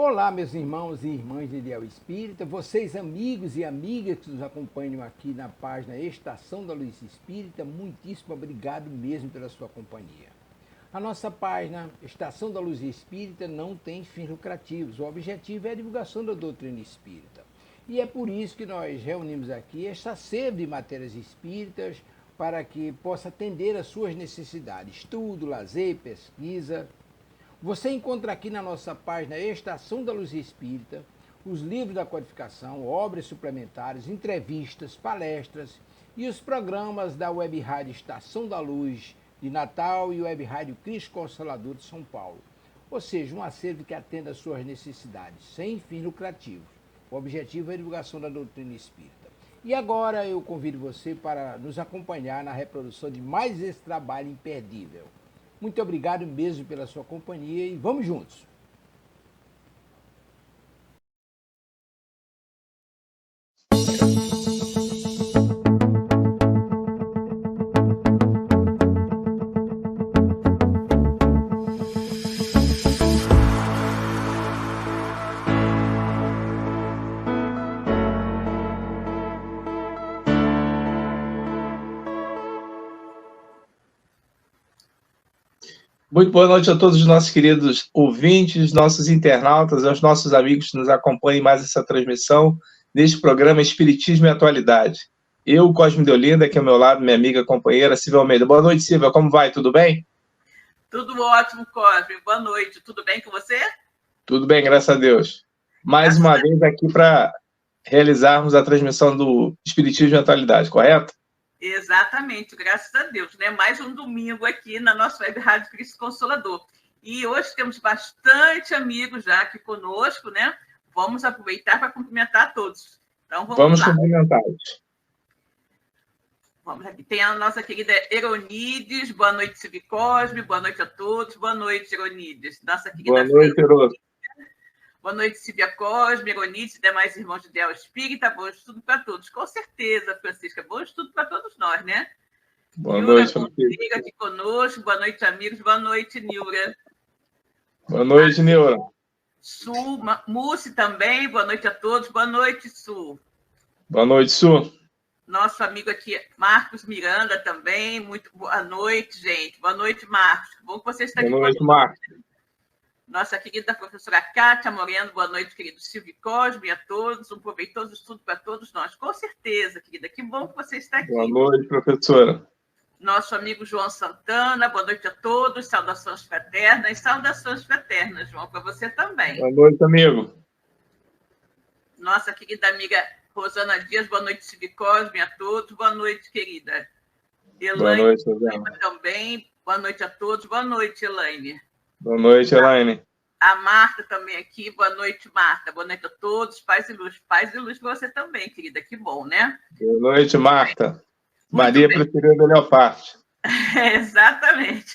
Olá, meus irmãos e irmãs de Ideal Espírita, vocês amigos e amigas que nos acompanham aqui na página Estação da Luz Espírita, muitíssimo obrigado mesmo pela sua companhia. A nossa página Estação da Luz Espírita não tem fins lucrativos, o objetivo é a divulgação da doutrina espírita. E é por isso que nós reunimos aqui esta sede de matérias espíritas para que possa atender às suas necessidades, estudo, lazer, pesquisa. Você encontra aqui na nossa página Estação da Luz Espírita os livros da codificação, obras suplementares, entrevistas, palestras e os programas da Web Rádio Estação da Luz de Natal e Web Rádio Cristo Consolador de São Paulo. Ou seja, um acervo que atenda às suas necessidades, sem fins lucrativos. O objetivo é a divulgação da doutrina espírita. E agora eu convido você para nos acompanhar na reprodução de mais esse trabalho imperdível. Muito obrigado mesmo pela sua companhia e vamos juntos! Muito boa noite a todos os nossos queridos ouvintes, nossos internautas, aos nossos amigos que nos acompanham em mais essa transmissão deste programa Espiritismo e Atualidade. Eu, Cosme de Olinda, aqui ao meu lado, minha amiga companheira Silvia Almeida. Boa noite, Silvia, como vai? Tudo bem? Tudo ótimo, Cosme. Boa noite. Tudo bem com você? Tudo bem, graças a Deus. Mais uma vez aqui para realizarmos a transmissão do Espiritismo e Atualidade, correto? Exatamente, graças a Deus, né? Mais um domingo aqui na nossa Web Rádio Cristo Consolador. E hoje temos bastante amigos já aqui conosco, né? Vamos aproveitar para cumprimentar todos. Então, vamos lá. Cumprimentá-los. Vamos aqui. Tem a nossa querida Eronides. Boa noite, Silvio Cosme. Boa noite a todos. Boa noite, Eronides. Nossa querida Boa noite, Eronides. Boa noite, Silvia Cosme, Eronides e demais irmãos de Ideal Espírita. Bom estudo para todos. Com certeza, Francisca. Bom estudo para todos nós, né? Boa noite, Francisca. Aqui conosco. Boa noite, amigos. Boa noite, Nilra. Boa noite, Nilra. Su, Múcio também. Boa noite a todos. Boa noite, Su. Boa noite, Su. Nosso amigo aqui, Marcos Miranda, também. Muito boa noite, gente. Boa noite, Marcos. Bom que você está aqui conosco. Boa noite, Marcos. Nossa querida professora Kátia Moreno, boa noite, querido Silvio Cosme, a todos, um proveitoso estudo para todos nós. Com certeza, querida, que bom que você está aqui. Boa noite, professora. Nosso amigo João Santana, boa noite a todos, saudações fraternas, João, para você também. Boa noite, amigo. Nossa querida amiga Rosana Dias, boa noite, Silvio Cosme, a todos, boa noite, querida. Boa noite, Rosana. Também, boa noite a todos, boa noite, Elaine. Boa noite, Elaine. A Marta também aqui. Boa noite, Marta. Boa noite a todos. Paz e luz. Paz e luz para você também, querida. Que bom, né? Boa noite, Marta. Maria preferida Leoparte. Exatamente.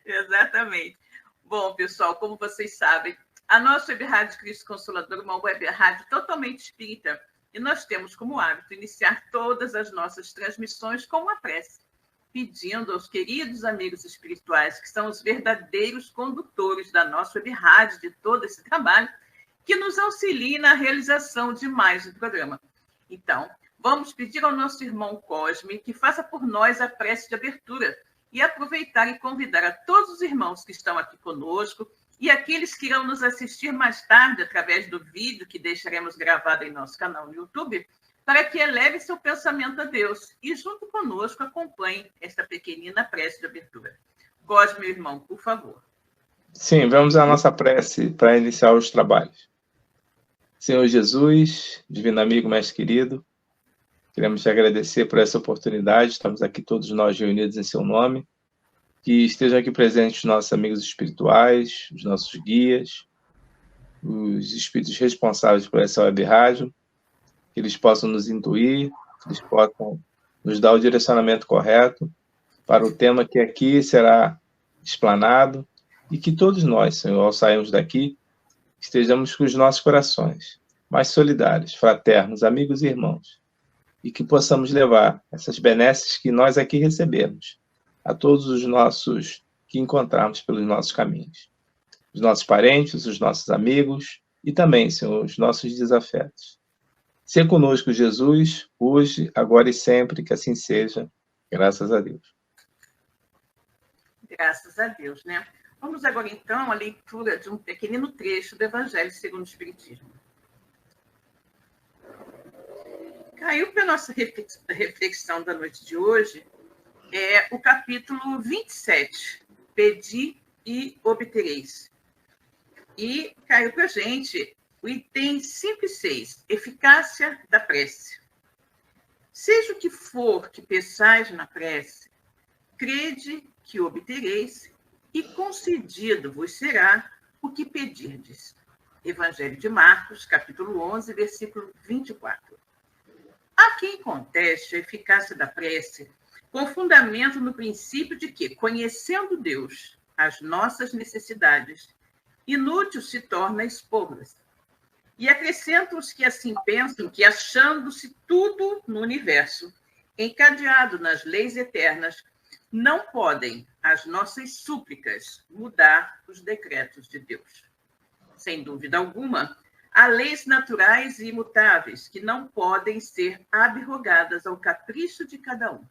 Exatamente. Bom, pessoal, como vocês sabem, a nossa Web Rádio Cristo Consolador é uma web rádio totalmente espírita e nós temos como hábito iniciar todas as nossas transmissões com uma prece, pedindo aos queridos amigos espirituais, que são os verdadeiros condutores da nossa web rádio, de todo esse trabalho, que nos auxiliem na realização de mais um programa. Então, vamos pedir ao nosso irmão Cosme que faça por nós a prece de abertura e aproveitar e convidar a todos os irmãos que estão aqui conosco e aqueles que irão nos assistir mais tarde através do vídeo que deixaremos gravado em nosso canal no YouTube, para que eleve seu pensamento a Deus e, junto conosco, acompanhe esta pequenina prece de abertura. Cosme, meu irmão, por favor. Sim, vamos à nossa prece para iniciar os trabalhos. Senhor Jesus, divino amigo, mestre querido, queremos te agradecer por essa oportunidade, estamos aqui todos nós reunidos em seu nome, que estejam aqui presentes os nossos amigos espirituais, os nossos guias, os espíritos responsáveis por essa web rádio, que eles possam nos intuir, que eles possam nos dar o direcionamento correto para o tema que aqui será explanado e que todos nós, Senhor, ao sairmos daqui, estejamos com os nossos corações mais solidários, fraternos, amigos e irmãos, e que possamos levar essas benesses que nós aqui recebemos a todos os nossos que encontrarmos pelos nossos caminhos. os nossos parentes, os nossos amigos e também, Senhor, os nossos desafetos. Seja conosco, Jesus, hoje, agora e sempre, que assim seja. Graças a Deus. Graças a Deus, né? Vamos agora, então, à leitura de um pequenino trecho do Evangelho segundo o Espiritismo. Caiu para a nossa reflexão da noite de hoje o capítulo 27, Pedi e obtereis. E caiu para a gente o item 5 e 6, eficácia da prece. Seja o que for que peçais na prece, crede que obtereis e concedido vos será o que pedirdes. Evangelho de Marcos, capítulo 11, versículo 24. Há quem conteste a eficácia da prece com fundamento no princípio de que, conhecendo Deus, as nossas necessidades, inútil se torna expô-las. E acrescentam os que assim pensam que, achando-se tudo no universo, encadeado nas leis eternas, não podem as nossas súplicas mudar os decretos de Deus. Sem dúvida alguma, há leis naturais e imutáveis que não podem ser abrogadas ao capricho de cada um.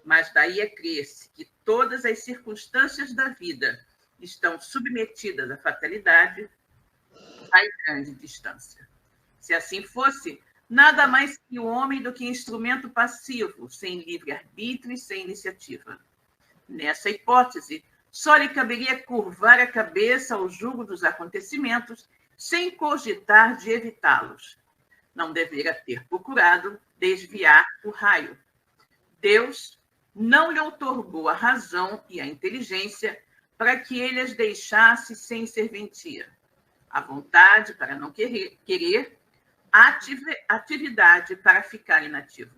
Mas daí a crer-se que todas as circunstâncias da vida estão submetidas à fatalidade, faz grande distância. Se assim fosse, nada mais que o homem do que instrumento passivo, sem livre-arbítrio e sem iniciativa. Nessa hipótese, só lhe caberia curvar a cabeça ao jugo dos acontecimentos, sem cogitar de evitá-los. Não deveria ter procurado desviar o raio. Deus não lhe outorgou a razão e a inteligência para que ele as deixasse sem serventia. A vontade para não querer, atividade para ficar inativo.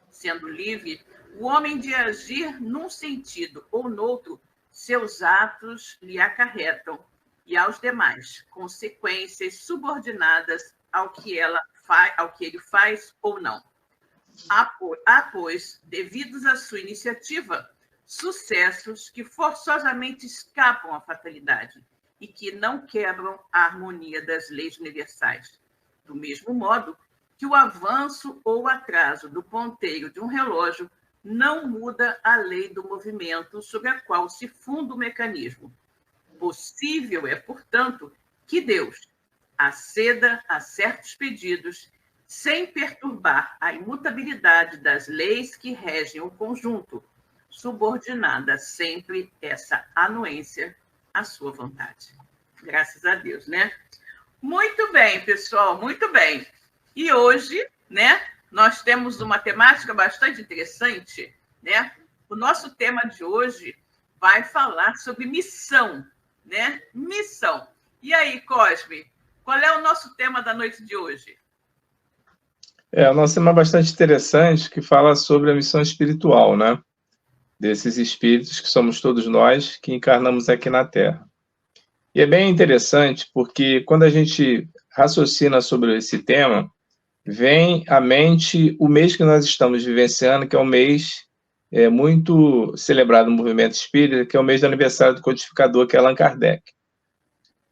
Sendo livre, o homem de agir num sentido ou noutro, seus atos lhe acarretam, e aos demais consequências subordinadas ao que ele faz ou não. Há, pois, devidos à sua iniciativa, sucessos que forçosamente escapam à fatalidade e que não quebram a harmonia das leis universais. Do mesmo modo que o avanço ou atraso do ponteiro de um relógio não muda a lei do movimento sobre a qual se funda o mecanismo. Possível é, portanto, que Deus aceda a certos pedidos sem perturbar a imutabilidade das leis que regem o conjunto, subordinada sempre essa anuência à sua vontade. Graças a Deus, né? Muito bem, pessoal, muito bem. E hoje, né, nós temos uma temática bastante interessante, né? O nosso tema de hoje vai falar sobre missão, né? Missão. E aí, Cosme, qual é o nosso tema da noite de hoje? O nosso tema é bastante interessante, que fala sobre a missão espiritual, né? Desses espíritos que somos todos nós, que encarnamos aqui na Terra. E é bem interessante, porque quando a gente raciocina sobre esse tema, vem à mente o mês que nós estamos vivenciando, que é um mês muito celebrado no movimento espírita, que é o mês do aniversário do codificador, que é Allan Kardec.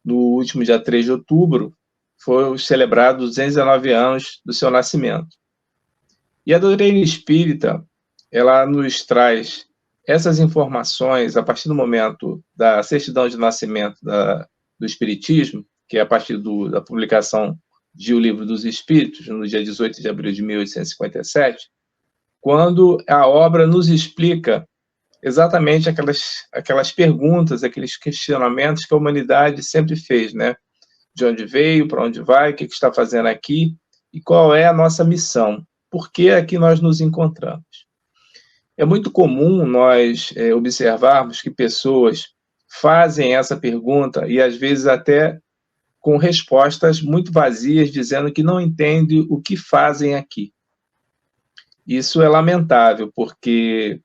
No último dia 3 de outubro, foi celebrado 219 anos do seu nascimento. E a doutrina espírita, ela nos traz essas informações a partir do momento da certidão de nascimento do Espiritismo, que é a partir da publicação de O Livro dos Espíritos, no dia 18 de abril de 1857, quando a obra nos explica exatamente aquelas perguntas, aqueles questionamentos que a humanidade sempre fez, né? De onde veio, para onde vai, o que está fazendo aqui e qual é a nossa missão, por que aqui nós nos encontramos. É muito comum nós observarmos que pessoas fazem essa pergunta e, às vezes, até com respostas muito vazias, dizendo que não entendem o que fazem aqui. Isso é lamentável, porque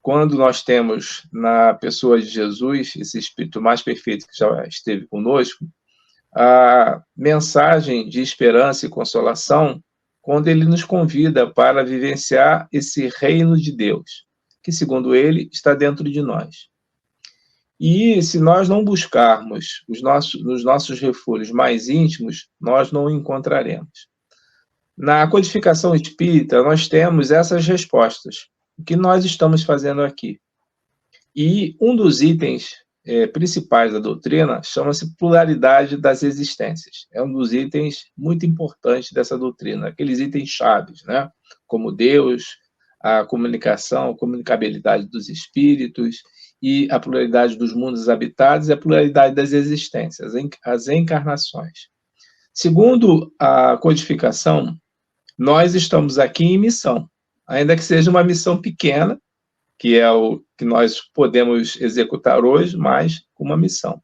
quando nós temos na pessoa de Jesus, esse Espírito mais perfeito que já esteve conosco, a mensagem de esperança e consolação, quando ele nos convida para vivenciar esse reino de Deus, que, segundo ele, está dentro de nós. E se nós não buscarmos nos nossos refúgios mais íntimos, nós não o encontraremos. Na codificação espírita, nós temos essas respostas. O que nós estamos fazendo aqui? E um dos itens principais da doutrina chama-se pluralidade das existências. É um dos itens muito importantes dessa doutrina, aqueles itens chaves, né? Como Deus, a comunicação, a comunicabilidade dos espíritos e a pluralidade dos mundos habitados e a pluralidade das existências, as encarnações. Segundo a codificação, nós estamos aqui em missão, ainda que seja uma missão pequena, que é o que nós podemos executar hoje, mas com uma missão.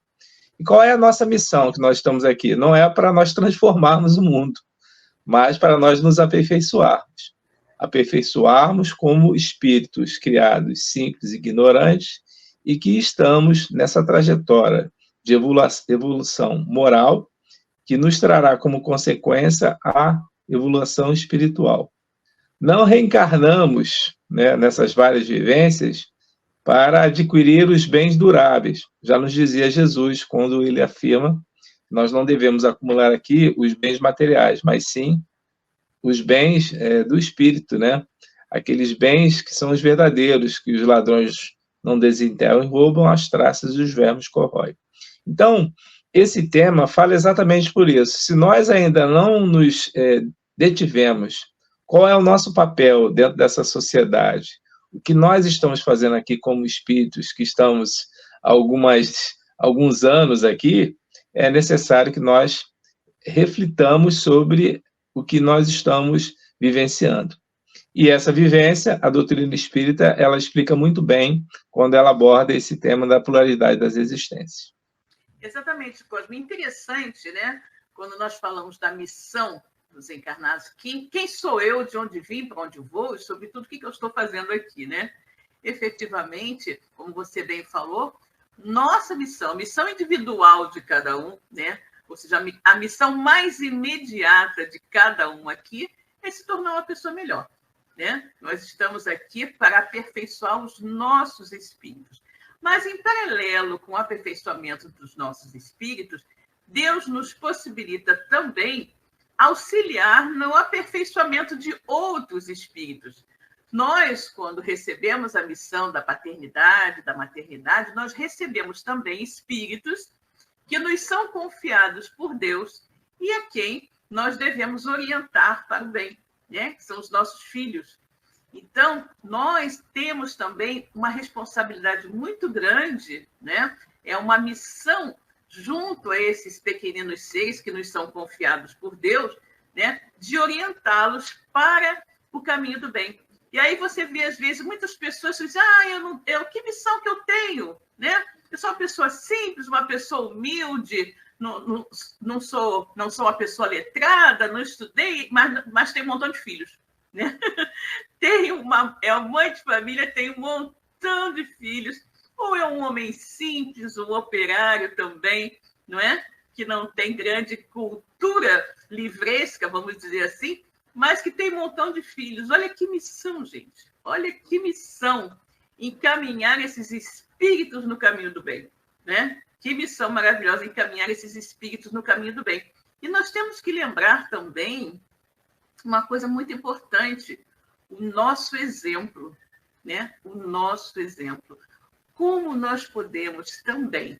E qual é a nossa missão que nós estamos aqui? Não é para nós transformarmos o mundo, mas para nós nos aperfeiçoarmos. Aperfeiçoarmos como espíritos criados simples e ignorantes e que estamos nessa trajetória de evolução moral que nos trará como consequência a evolução espiritual. Não reencarnamos, né, nessas várias vivências para adquirir os bens duráveis. Já nos dizia Jesus quando ele afirma que nós não devemos acumular aqui os bens materiais, mas sim os bens do espírito, né? Aqueles bens que são os verdadeiros, que os ladrões não desenterram e roubam, as traças e os vermes corroem. Então, esse tema fala exatamente por isso. Se nós ainda não nos detivemos, qual é o nosso papel dentro dessa sociedade? O que nós estamos fazendo aqui como espíritos que estamos há alguns anos aqui, é necessário que nós reflitamos sobre o que nós estamos vivenciando. E essa vivência, a doutrina espírita, ela explica muito bem quando ela aborda esse tema da pluralidade das existências. Exatamente, Cosme. Interessante, né? Quando nós falamos da missão dos encarnados, quem sou eu, de onde vim, para onde vou, e sobretudo o que eu estou fazendo aqui, né? Efetivamente, como você bem falou, nossa missão, missão individual de cada um, né? Ou seja, a missão mais imediata de cada um aqui é se tornar uma pessoa melhor, né? Nós estamos aqui para aperfeiçoar os nossos espíritos. Mas, em paralelo com o aperfeiçoamento dos nossos espíritos, Deus nos possibilita também auxiliar no aperfeiçoamento de outros espíritos. Nós, quando recebemos a missão da paternidade, da maternidade, nós recebemos também espíritos que nos são confiados por Deus e a quem nós devemos orientar para o bem, né? Que são os nossos filhos. Então, nós temos também uma responsabilidade muito grande, né? É uma missão junto a esses pequeninos seres que nos são confiados por Deus, né? De orientá-los para o caminho do bem. E aí você vê, às vezes, muitas pessoas dizem, que missão que eu tenho, né? Eu sou uma pessoa simples, uma pessoa humilde, não sou uma pessoa letrada, não estudei, mas tenho um montão de filhos, né? É uma mãe de família, tem um montão de filhos, ou é um homem simples, um operário também, não é? Que não tem grande cultura livresca, vamos dizer assim, mas que tem um montão de filhos. Olha que missão, gente. Olha que missão encaminhar esses espíritos no caminho do bem, né? Que missão maravilhosa encaminhar esses espíritos no caminho do bem. E nós temos que lembrar também uma coisa muito importante, o nosso exemplo, né? O nosso exemplo. Como nós podemos também,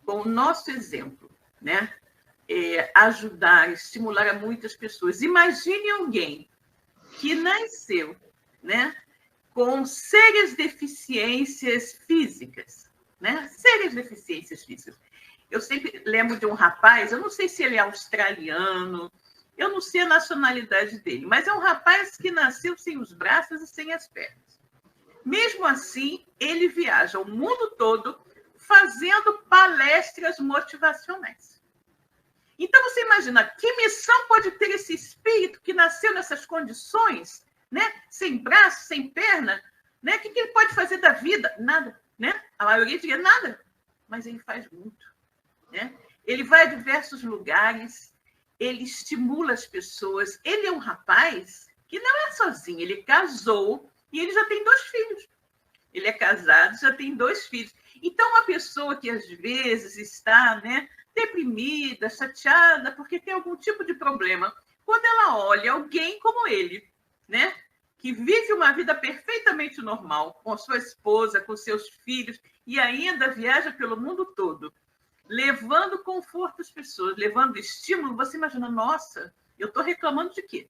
com o nosso exemplo, né? Ajudar, estimular a muitas pessoas. Imagine alguém que nasceu, né? Com sérias deficiências físicas, né? Sérias deficiências físicas. Eu sempre lembro de um rapaz, eu não sei se ele é australiano, eu não sei a nacionalidade dele, mas é um rapaz que nasceu sem os braços e sem as pernas. Mesmo assim, ele viaja o mundo todo fazendo palestras motivacionais. Então, você imagina, que missão pode ter esse espírito que nasceu nessas condições, né? Sem braço, sem perna, né? O que ele pode fazer da vida? Nada, né? A maioria diria nada, mas ele faz muito, né? Ele vai a diversos lugares, ele estimula as pessoas. Ele é um rapaz que não é sozinho, ele casou e ele já tem 2 filhos. Ele é casado, já tem 2 filhos. Então, uma pessoa que às vezes está, né, deprimida, chateada, porque tem algum tipo de problema, quando ela olha alguém como ele, né, que vive uma vida perfeitamente normal, com a sua esposa, com seus filhos, e ainda viaja pelo mundo todo, levando conforto às pessoas, levando estímulo, você imagina, nossa, eu estou reclamando de quê?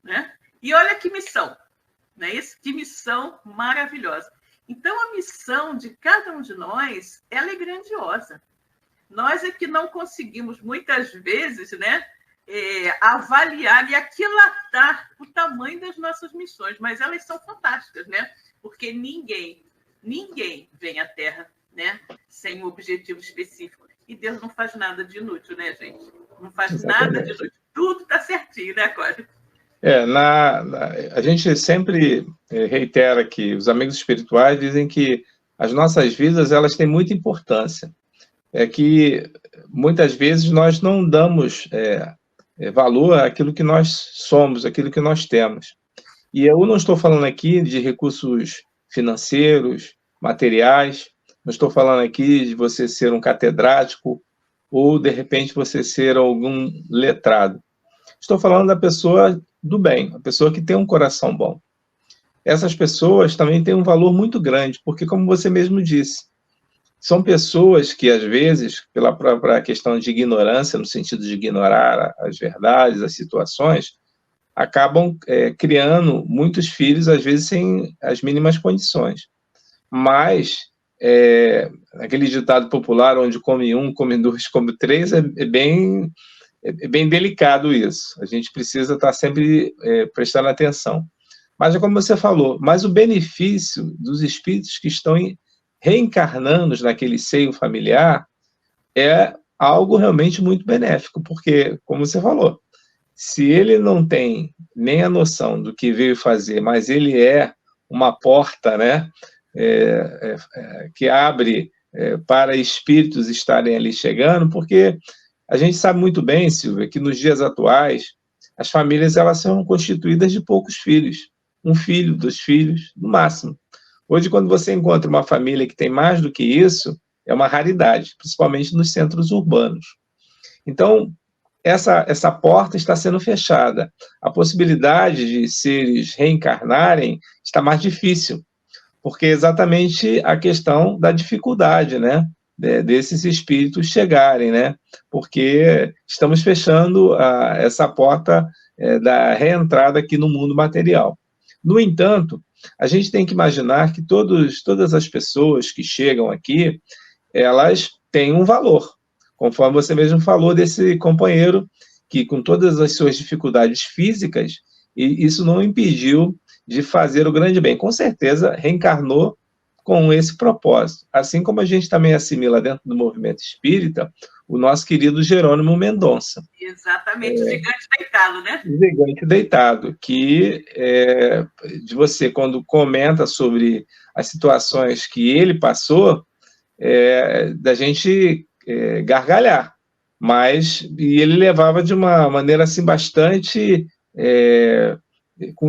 Né? E olha que missão, não é isso? Que missão maravilhosa. Então, a missão de cada um de nós, ela é grandiosa. Nós é que não conseguimos, muitas vezes, né, avaliar e aquilatar o tamanho das nossas missões, mas elas são fantásticas, né? Porque ninguém vem à Terra, né, sem um objetivo específico. E Deus não faz nada de inútil, né, gente? Não faz nada de inútil. Tudo está certinho, né, Cláudio? A gente sempre reitera que os amigos espirituais dizem que as nossas vidas, elas têm muita importância. É que muitas vezes nós não damos valor àquilo que nós somos, àquilo que nós temos. E eu não estou falando aqui de recursos financeiros, materiais, não estou falando aqui de você ser um catedrático ou, de repente, você ser algum letrado. Estou falando da pessoa do bem, a pessoa que tem um coração bom. Essas pessoas também têm um valor muito grande, porque, como você mesmo disse, são pessoas que, às vezes, pela própria questão de ignorância, no sentido de ignorar as verdades, as situações, acabam criando muitos filhos, às vezes, sem as mínimas condições. Mas, aquele ditado popular, onde come um, come dois, come três, é bem delicado isso. A gente precisa estar sempre prestando atenção. Mas é como você falou, mas o benefício dos espíritos que estão reencarnando naquele seio familiar é algo realmente muito benéfico, porque, como você falou, se ele não tem nem a noção do que veio fazer, mas ele é uma porta, né, que abre para espíritos estarem ali chegando, porque a gente sabe muito bem, Silvia, que nos dias atuais, as famílias elas são constituídas de poucos filhos. Um filho, 2 filhos, no máximo. Hoje, quando você encontra uma família que tem mais do que isso, é uma raridade, principalmente nos centros urbanos. Então, essa porta está sendo fechada. A possibilidade de seres reencarnarem está mais difícil, porque é exatamente a questão da dificuldade, né, desses espíritos chegarem, né, porque estamos fechando essa porta da reentrada aqui no mundo material. No entanto, a gente tem que imaginar que todas as pessoas que chegam aqui, elas têm um valor, conforme você mesmo falou desse companheiro que, com todas as suas dificuldades físicas, isso não impediu de fazer o grande bem. Com certeza, reencarnou com esse propósito. Assim como a gente também assimila dentro do movimento espírita o nosso querido Jerônimo Mendonça. Exatamente, o gigante deitado, né? O gigante deitado, que de você, quando comenta sobre as situações que ele passou, da gente gargalhar. E ele levava de uma maneira assim, bastante com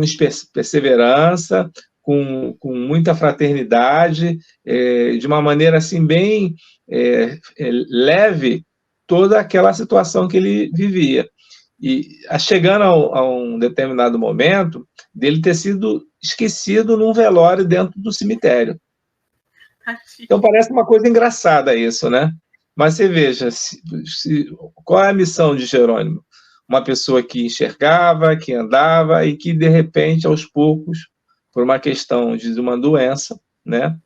perseverança, com muita fraternidade, de uma maneira assim bem leve, toda aquela situação que ele vivia. E chegando a um determinado momento, dele ter sido esquecido num velório dentro do cemitério. Então parece uma coisa engraçada isso, né? Mas você veja, qual é a missão de Jerônimo? Uma pessoa que enxergava, que andava e que, de repente, aos poucos, por uma questão de uma doença, né,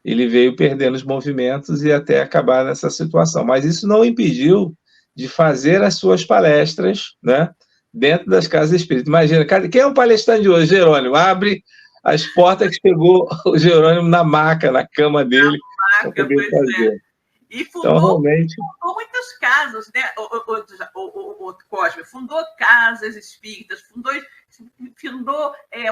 ele veio perdendo os movimentos e até acabar nessa situação. Mas isso não impediu de fazer as suas palestras, né, dentro das casas espíritas. Imagina, quem é o palestrante de hoje? Jerônimo. Abre as portas que pegou o Jerônimo na maca, na cama dele, para poder fazer. E fundou, então, realmente... fundou muitas casas, né? O Cosme fundou casas espíritas, fundou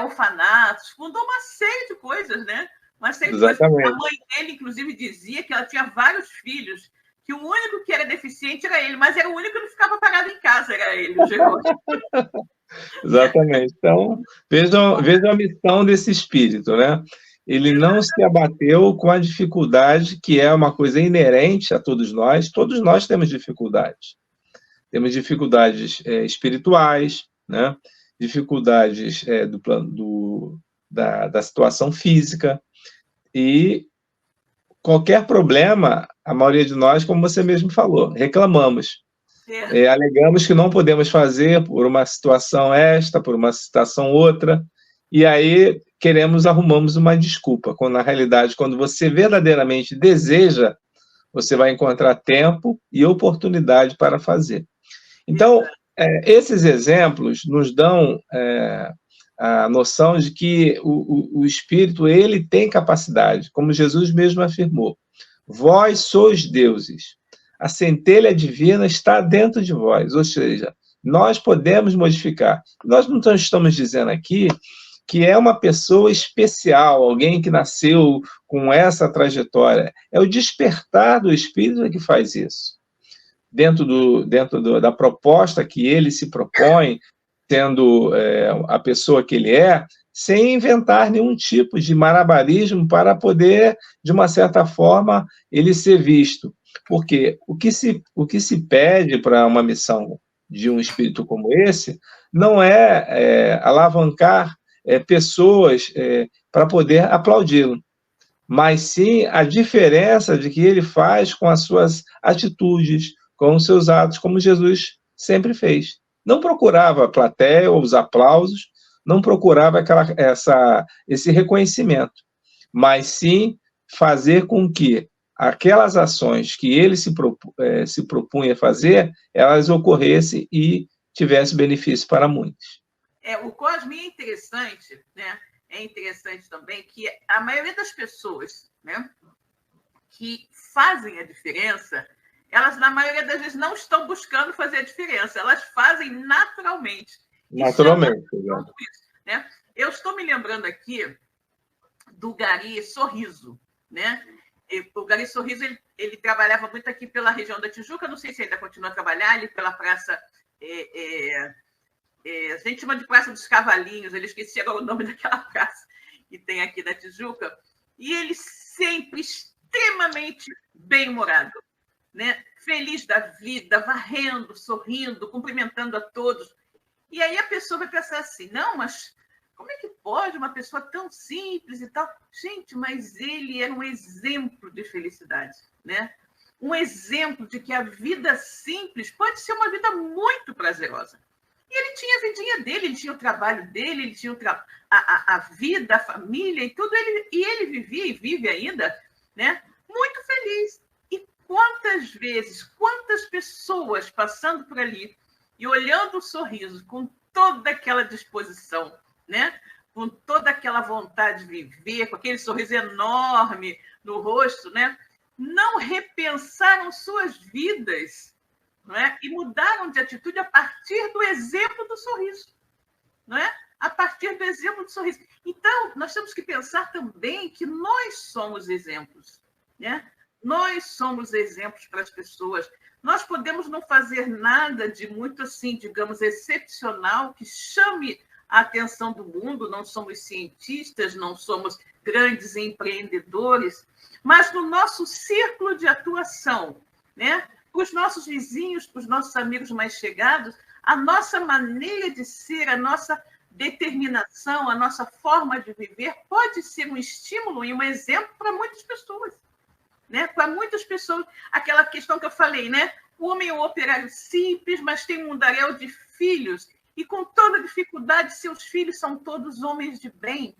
orfanatos, fundou uma série de coisas, né? Uma série de coisas. A mãe dele, inclusive, dizia que ela tinha vários filhos, que o único que era deficiente era ele, mas era o único que não ficava parado em casa, era ele, o Jerônimo. Exatamente. Então, vejam a missão desse espírito, né? ele não se abateu com a dificuldade, que é uma coisa inerente a todos nós temos dificuldades. Temos dificuldades espirituais, né? Dificuldades da situação física, e qualquer problema, a maioria de nós, como você mesmo falou, reclamamos. Alegamos que não podemos fazer por uma situação esta, por uma situação outra, e aí arrumamos uma desculpa, quando na realidade, quando você verdadeiramente deseja, você vai encontrar tempo e oportunidade para fazer. Então, esses exemplos nos dão a noção de que o Espírito, ele tem capacidade, como Jesus mesmo afirmou: vós sois deuses, a centelha divina está dentro de vós, ou seja, nós podemos modificar. Nós não estamos dizendo aqui que é uma pessoa especial, alguém que nasceu com essa trajetória. É o despertar do Espírito que faz isso. Dentro da proposta que ele se propõe, sendo a pessoa que ele é, sem inventar nenhum tipo de malabarismo para poder, de uma certa forma, ele ser visto. Porque o que se pede para uma missão de um espírito como esse não é alavancar pessoas para poder aplaudi-lo, mas sim a diferença de que ele faz com as suas atitudes, com os seus atos, como Jesus sempre fez. Não procurava a plateia ou os aplausos, não procurava esse reconhecimento, mas sim fazer com que aquelas ações que ele se propunha fazer, elas ocorressem e tivessem benefício para muitos. O Cosme é interessante, né? É interessante também que a maioria das pessoas, né, que fazem a diferença, elas, na maioria das vezes, não estão buscando fazer a diferença, elas fazem naturalmente. Naturalmente. Né? Eu estou me lembrando aqui do Gari Sorriso, né? O Gari Sorriso, ele trabalhava muito aqui pela região da Tijuca, não sei se ainda continua a trabalhar, ali pela praça... a gente chama de Praça dos Cavalinhos, ele esqueci agora o nome daquela praça que tem aqui na Tijuca, e ele sempre extremamente bem-humorado, né? Feliz da vida, varrendo, sorrindo, cumprimentando a todos. E aí a pessoa vai pensar assim, não, mas como é que pode uma pessoa tão simples e tal? Gente, mas ele era um exemplo de felicidade, né? Um exemplo de que a vida simples pode ser uma vida muito prazerosa. E ele tinha a vidinha dele, ele tinha o trabalho dele, ele tinha a vida, a família e tudo. E ele vivia e vive ainda, né, muito feliz. E quantas vezes, quantas pessoas passando por ali e olhando o sorriso com toda aquela disposição, né, com toda aquela vontade de viver, com aquele sorriso enorme no rosto, né, não repensaram suas vidas, não é? E mudaram de atitude a partir do exemplo do sorriso, não é? A partir do exemplo do sorriso. Então, nós temos que pensar também que nós somos exemplos, né? Nós somos exemplos para as pessoas. Nós podemos não fazer nada de muito, assim, digamos, excepcional, que chame a atenção do mundo, não somos cientistas, não somos grandes empreendedores, mas no nosso círculo de atuação, né? Para os nossos vizinhos, para os nossos amigos mais chegados, a nossa maneira de ser, a nossa determinação, a nossa forma de viver pode ser um estímulo e um exemplo para muitas pessoas, né? Para muitas pessoas, aquela questão que eu falei, né? O homem é um operário simples, mas tem um mundaréu de filhos, e com toda dificuldade, seus filhos são todos homens de bem.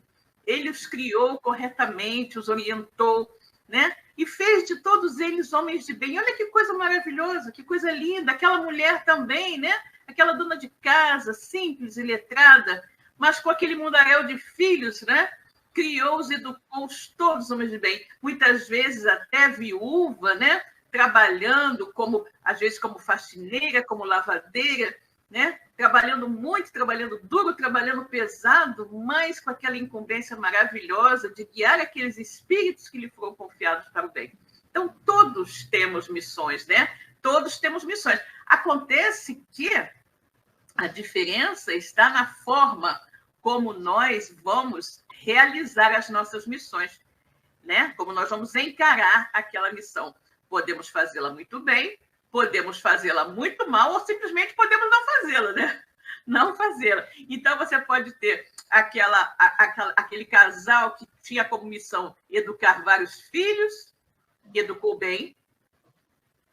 Ele os criou corretamente, os orientou, né? E fez de todos eles homens de bem. Olha que coisa maravilhosa, que coisa linda. Aquela mulher também, né? Aquela dona de casa, simples e letrada, mas com aquele mundaréu de filhos, né? Criou-os, educou-os todos homens de bem. Muitas vezes até viúva, né? Trabalhando, às vezes como faxineira, como lavadeira, né? Trabalhando muito, trabalhando duro, trabalhando pesado, mas com aquela incumbência maravilhosa de guiar aqueles espíritos que lhe foram confiados para o bem. Então, todos temos missões, né? Todos temos Acontece que a diferença está na forma como nós vamos realizar as nossas missões, né? Como nós vamos encarar aquela missão. Podemos fazê-la muito bem, podemos fazê-la muito mal, ou simplesmente podemos não fazê-la, né? Não fazê-la. Então, você pode ter aquele casal que tinha como missão educar vários filhos, educou bem,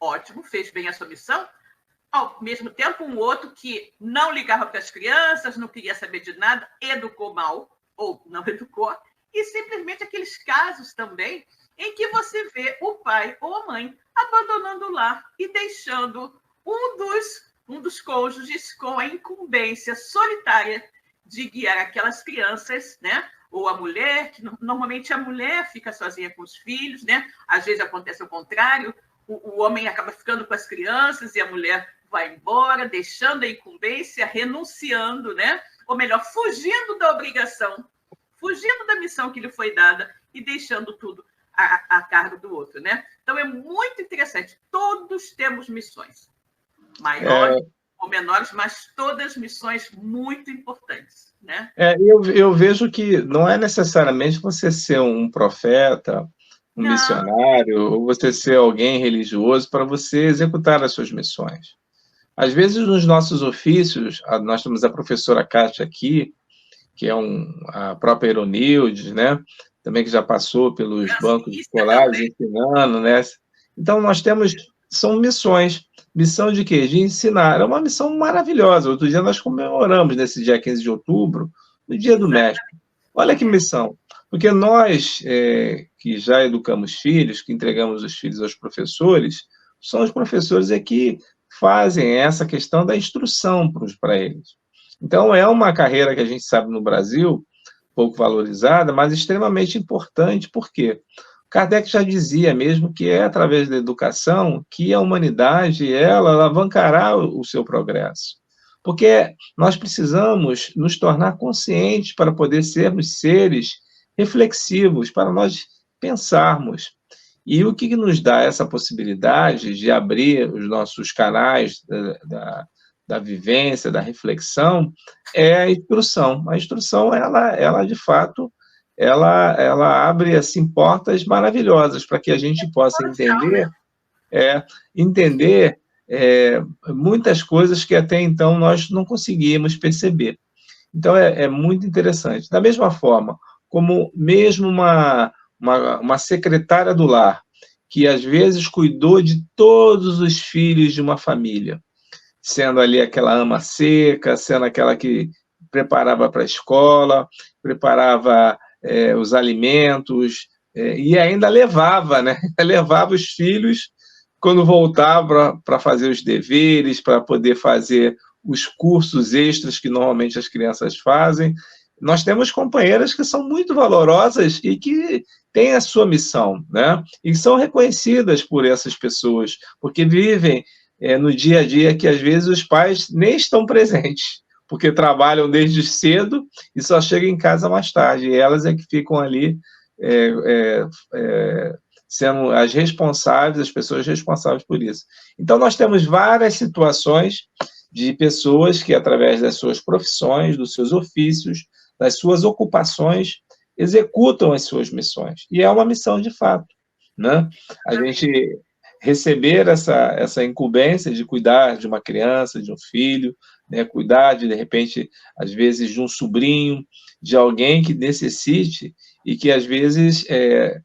ótimo, fez bem a sua missão. Ao mesmo tempo, um outro que não ligava para as crianças, não queria saber de nada, educou mal, ou não educou, e simplesmente aqueles casos também em que você vê o pai ou a mãe abandonando o lar e deixando um dos cônjuges com a incumbência solitária de guiar aquelas crianças, né? Ou a mulher, que normalmente a mulher fica sozinha com os filhos, né? Às vezes acontece o contrário, o homem acaba ficando com as crianças e a mulher vai embora, deixando a incumbência, renunciando, né? Ou melhor, fugindo da obrigação, fugindo da missão que lhe foi dada e deixando tudo a cargo do outro, né? Então, é muito interessante. Todos temos missões, maiores ou menores, mas todas missões muito importantes, né? Eu vejo que não é necessariamente você ser um profeta, um missionário, ou você ser alguém religioso para você executar as suas missões. Às vezes, nos nossos ofícios, nós temos a professora Kátia aqui, que é a própria Ironildes, né? Também que já passou pelos bancos escolares ensinando, né? Então, nós temos, são missões. Missão de quê? De ensinar. É uma missão maravilhosa. Outro dia nós comemoramos, nesse dia 15 de outubro, o Dia do Mestre. Olha que missão. Porque nós, que já educamos filhos, que entregamos os filhos aos professores, são os professores que fazem essa questão da instrução para eles. Então, é uma carreira que a gente sabe no Brasil, pouco valorizada, mas extremamente importante, porque Kardec já dizia mesmo que é através da educação que a humanidade ela alavancará o seu progresso. Porque nós precisamos nos tornar conscientes para poder sermos seres reflexivos, para nós pensarmos. E o que nos dá essa possibilidade de abrir os nossos canais da vivência, da reflexão, é a instrução. A instrução, ela de fato, ela abre assim, portas maravilhosas para que a gente possa entender muitas coisas que até então nós não conseguíamos perceber. Então, é muito interessante. Da mesma forma, como mesmo uma secretária do lar, que às vezes cuidou de todos os filhos de uma família, sendo ali aquela ama seca, sendo aquela que preparava para a escola, preparava os alimentos, e ainda levava, né? Levava os filhos quando voltava para fazer os deveres, para poder fazer os cursos extras que normalmente as crianças fazem. Nós temos companheiras que são muito valorosas e que têm a sua missão, né? E são reconhecidas por essas pessoas, porque vivem no dia a dia que, às vezes, os pais nem estão presentes, porque trabalham desde cedo e só chegam em casa mais tarde. E elas que ficam ali sendo as responsáveis, as pessoas responsáveis por isso. Então, nós temos várias situações de pessoas que, através das suas profissões, dos seus ofícios, das suas ocupações, executam as suas missões. E é uma missão de fato, né? A gente receber essa incumbência de cuidar de uma criança, de um filho, né? Cuidar de repente, às vezes, de um sobrinho, de alguém que necessite e que, às vezes,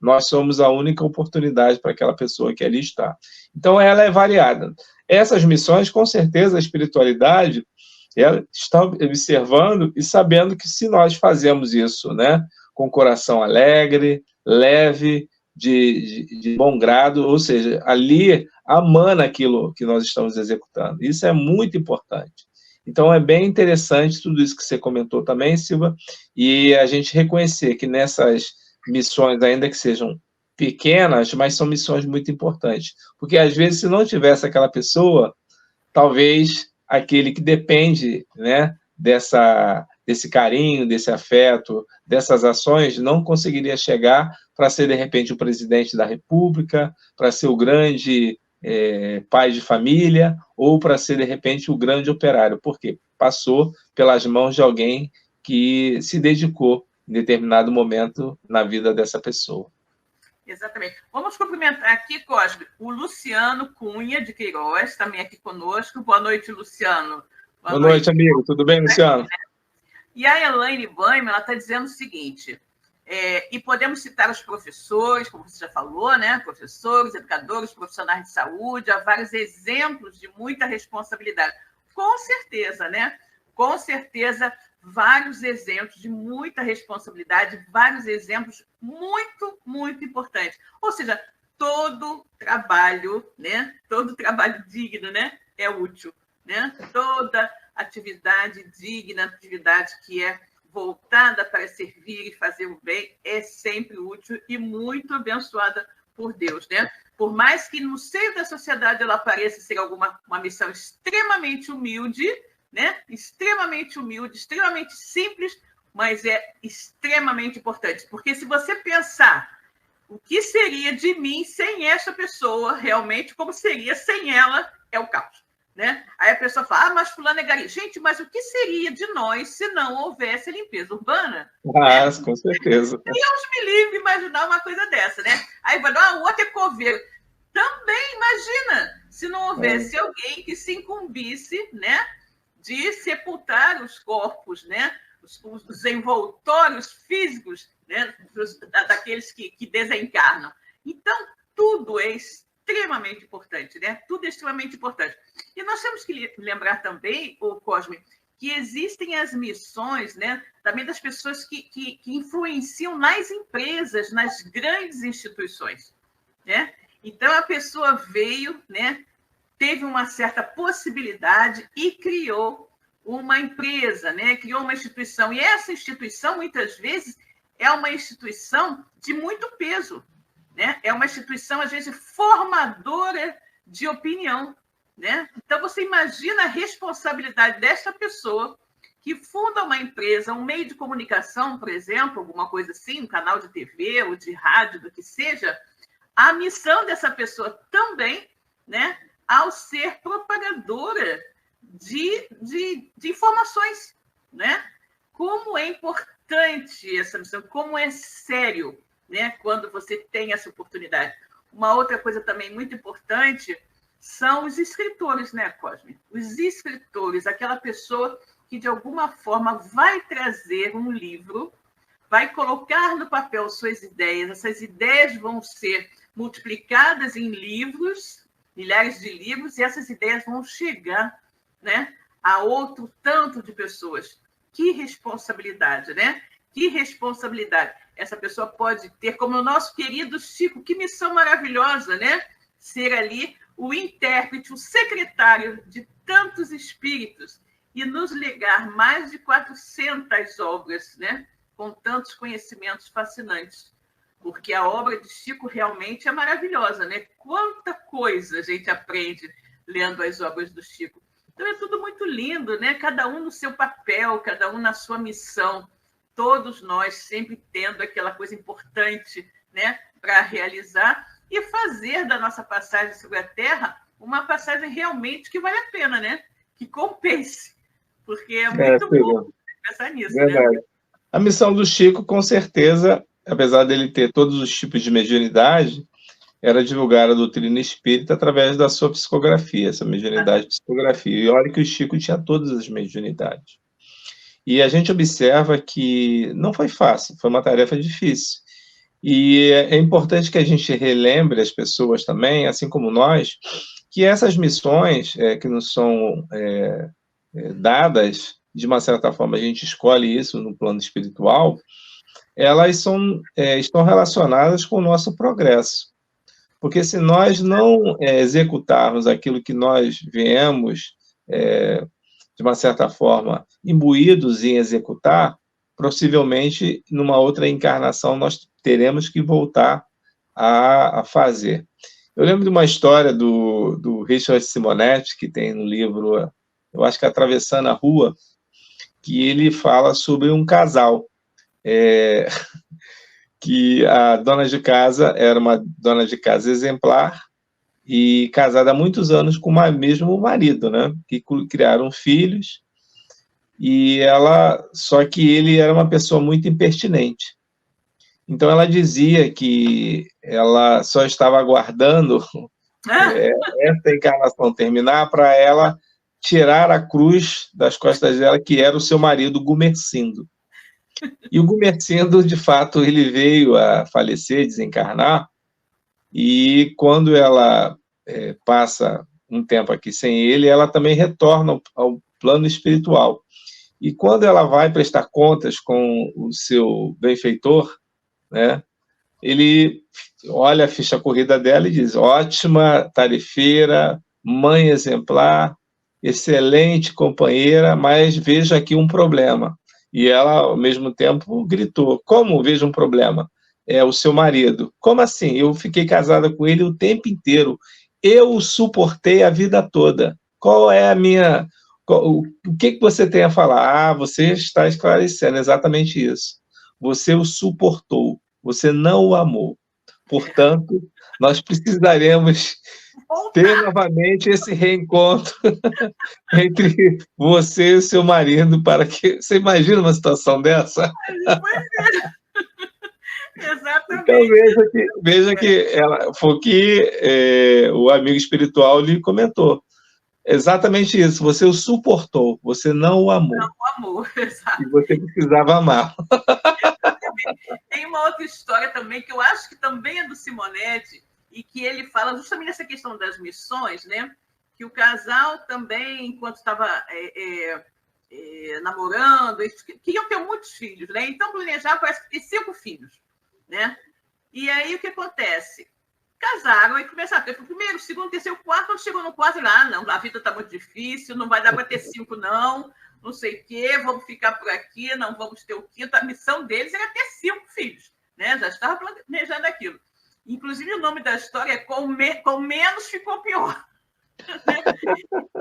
nós somos a única oportunidade para aquela pessoa que ali está. Então, ela é variada. Essas missões, com certeza, a espiritualidade ela está observando e sabendo que se nós fazemos isso, né, com o coração alegre, leve, de bom grado, ou seja, ali amando aquilo que nós estamos executando. Isso é muito importante. Então, é bem interessante tudo isso que você comentou também, Silva, e a gente reconhecer que nessas missões, ainda que sejam pequenas, mas são missões muito importantes. Porque, às vezes, se não tivesse aquela pessoa, talvez aquele que depende, né, desse carinho, desse afeto, dessas ações, não conseguiria chegar para ser, de repente, o presidente da República, para ser o grande pai de família, ou para ser, de repente, o grande operário. Por quê? Passou pelas mãos de alguém que se dedicou em determinado momento na vida dessa pessoa. Exatamente. Vamos cumprimentar aqui, Cosme, o Luciano Cunha de Queiroz, também aqui conosco. Boa noite, Luciano. Boa noite, amigo. Tudo bem, Luciano? E a Elaine Baima, ela está dizendo o seguinte, e podemos citar os professores, como você já falou, né? Professores, educadores, profissionais de saúde, há vários exemplos de muita responsabilidade. Com certeza, né? Com certeza, vários exemplos de muita responsabilidade, vários exemplos muito, muito importantes. Ou seja, todo trabalho, né? Todo trabalho digno, né? É útil, né? Toda atividade digna, atividade que é voltada para servir e fazer o bem, é sempre útil e muito abençoada por Deus, né? Por mais que no seio da sociedade ela pareça ser uma missão extremamente humilde, né? Extremamente humilde, extremamente simples, mas é extremamente importante. Porque se você pensar o que seria de mim sem essa pessoa, realmente, como seria sem ela, é o caos. Né? Aí a pessoa fala, mas fulano é gari. Gente, mas o que seria de nós se não houvesse limpeza urbana? Ah, com certeza. Deus me livre imaginar uma coisa dessa, né? Aí vai dar, o outro é coveiro. Também, imagina, se não houvesse alguém que se incumbisse, né, de sepultar os corpos, né, os envoltórios físicos, né, daqueles que desencarnam. Então, tudo é extremamente importante, né? Tudo é extremamente importante. E nós temos que lembrar também, Cosme, que existem as missões, né, também das pessoas que influenciam nas empresas, nas grandes instituições, né? Então, a pessoa veio, né, teve uma certa possibilidade e criou uma empresa, né, criou uma instituição. E essa instituição, muitas vezes, é uma instituição de muito peso, né? É uma instituição, às vezes, formadora de opinião, né? Então, você imagina a responsabilidade desta pessoa que funda uma empresa, um meio de comunicação, por exemplo, alguma coisa assim, um canal de TV ou de rádio, do que seja, a missão dessa pessoa também, né, ao ser propagadora de informações, né? Como é importante essa missão, como é sério, né, quando você tem essa oportunidade. Uma outra coisa também muito importante são os escritores, né, Cosme? Os escritores, aquela pessoa que, de alguma forma, vai trazer um livro, vai colocar no papel suas ideias, essas ideias vão ser multiplicadas em livros, milhares de livros, e essas ideias vão chegar, né, a outro tanto de pessoas. Que responsabilidade, né? Que responsabilidade. Essa pessoa pode ter, como o nosso querido Chico, que missão maravilhosa, né? Ser ali o intérprete, o secretário de tantos espíritos e nos legar mais de 400 obras, né? Com tantos conhecimentos fascinantes. Porque a obra de Chico realmente é maravilhosa, né? Quanta coisa a gente aprende lendo as obras do Chico. Então é tudo muito lindo, né? Cada um no seu papel, cada um na sua missão. Todos nós sempre tendo aquela coisa importante, né, para realizar e fazer da nossa passagem sobre a Terra uma passagem realmente que vale a pena, né? Que compense, porque é muito bom pensar nisso. Verdade. Né? A missão do Chico, com certeza, apesar dele ter todos os tipos de mediunidade, era divulgar a doutrina espírita através da sua psicografia, essa mediunidade de psicografia. E olha que o Chico tinha todas as mediunidades. E a gente observa que não foi fácil, foi uma tarefa difícil. E é importante que a gente relembre as pessoas também, assim como nós, que essas missões que nos são dadas, de uma certa forma a gente escolhe isso no plano espiritual, elas estão relacionadas com o nosso progresso. Porque se nós não executarmos aquilo que nós viemos, de uma certa forma, imbuídos em executar, possivelmente, numa outra encarnação, nós teremos que voltar a fazer. Eu lembro de uma história do Richard Simonetti, que tem no livro, eu acho que Atravessando a Rua, que ele fala sobre um casal, que a dona de casa era uma dona de casa exemplar, e casada há muitos anos com o mesmo marido, né? Que criaram filhos, Só que ele era uma pessoa muito impertinente. Então ela dizia que ela só estava aguardando essa encarnação terminar para ela tirar a cruz das costas dela, que era o seu marido Gumersindo. E o Gumersindo, de fato, ele veio a falecer, desencarnar, e quando ela passa um tempo aqui sem ele, ela também retorna ao plano espiritual. E quando ela vai prestar contas com o seu benfeitor, né, ele olha a ficha corrida dela e diz: ótima tarefeira, mãe exemplar, excelente companheira, mas vejo aqui um problema. E ela, ao mesmo tempo, gritou: como vejo um problema? É o seu marido. Como assim? Eu fiquei casada com ele o tempo inteiro. Eu o suportei a vida toda. Qual é a minha... O que você tem a falar? Ah, você está esclarecendo exatamente isso. Você o suportou. Você não o amou. Portanto, nós precisaremos ter novamente esse reencontro entre você e o seu marido, para que... Você imagina uma situação dessa? Exatamente. Então, veja que foi o que o amigo espiritual lhe comentou. Exatamente isso. Você o suportou, você não o amou. Não o amou, exato. E você precisava amar. Tem uma outra história também, que eu acho que também é do Simonetti, e que ele fala justamente essa questão das missões, né? Que o casal também, enquanto estava namorando, eles queriam ter muitos filhos, né? Então planejaram, parece que ter 5 filhos, né? E aí o que acontece? Casaram e começaram a ter o primeiro, o segundo, o terceiro, o quarto. Quando chegou no quarto, não, a vida está muito difícil, não vai dar para ter 5, não sei o quê, vamos ficar por aqui, não vamos ter o quinto. A missão deles era ter 5 filhos, né? Já estava planejando aquilo. Inclusive, o nome da história é Com Menos Ficou Pior.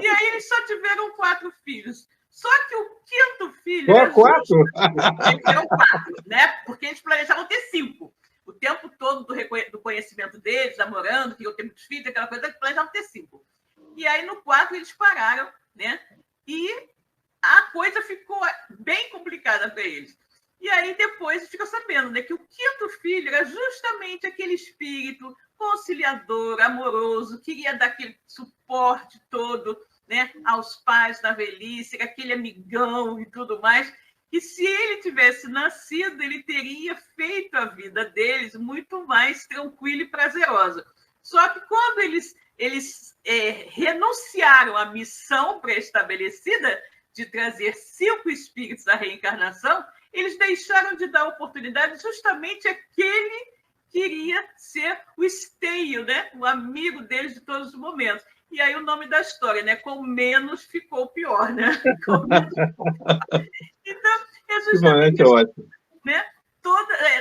E aí eles só tiveram 4 filhos. Só que o quinto filho... Só 4? Eles tiveram 4, né? Porque eles planejavam ter 5. O tempo todo do conhecimento deles, namorando, que eu tenho muitos filhos, aquela coisa, eles planejavam ter 5. E aí, no 4, eles pararam, né? E a coisa ficou bem complicada para eles. E aí, depois, ficou sabendo, né, que o quinto filho era justamente aquele espírito conciliador, amoroso, queria dar aquele suporte todo, né, aos pais na velhice, aquele amigão e tudo mais. E se ele tivesse nascido, ele teria feito a vida deles muito mais tranquila e prazerosa. Só que quando eles renunciaram à missão pré-estabelecida de trazer 5 espíritos à reencarnação, eles deixaram de dar oportunidade justamente àquele que iria ser o esteio, né? O amigo deles de todos os momentos. E aí o nome da história, né? Com menos ficou pior, né? Então, é justamente ótimo. Né?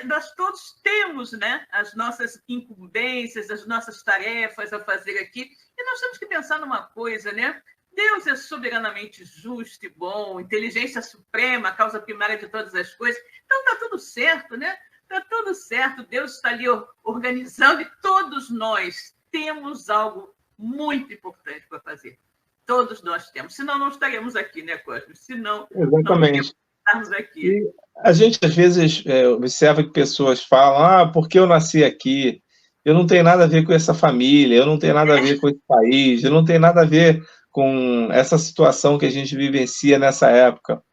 Nós todos temos, né, as nossas incumbências, as nossas tarefas a fazer aqui, e nós temos que pensar numa coisa, né? Deus é soberanamente justo e bom, inteligência suprema, causa primária de todas as coisas. Então está tudo certo, né? Está tudo certo, Deus está ali organizando, e todos nós temos algo muito importante para fazer. Todos nós temos, senão não estaremos aqui, né, Cosme? Senão exatamente. Não estaremos aqui. E a gente, às vezes, observa que pessoas falam: porque eu nasci aqui, eu não tenho nada a ver com essa família, eu não tenho nada a ver com esse país, eu não tenho nada a ver com essa situação que a gente vivencia nessa época.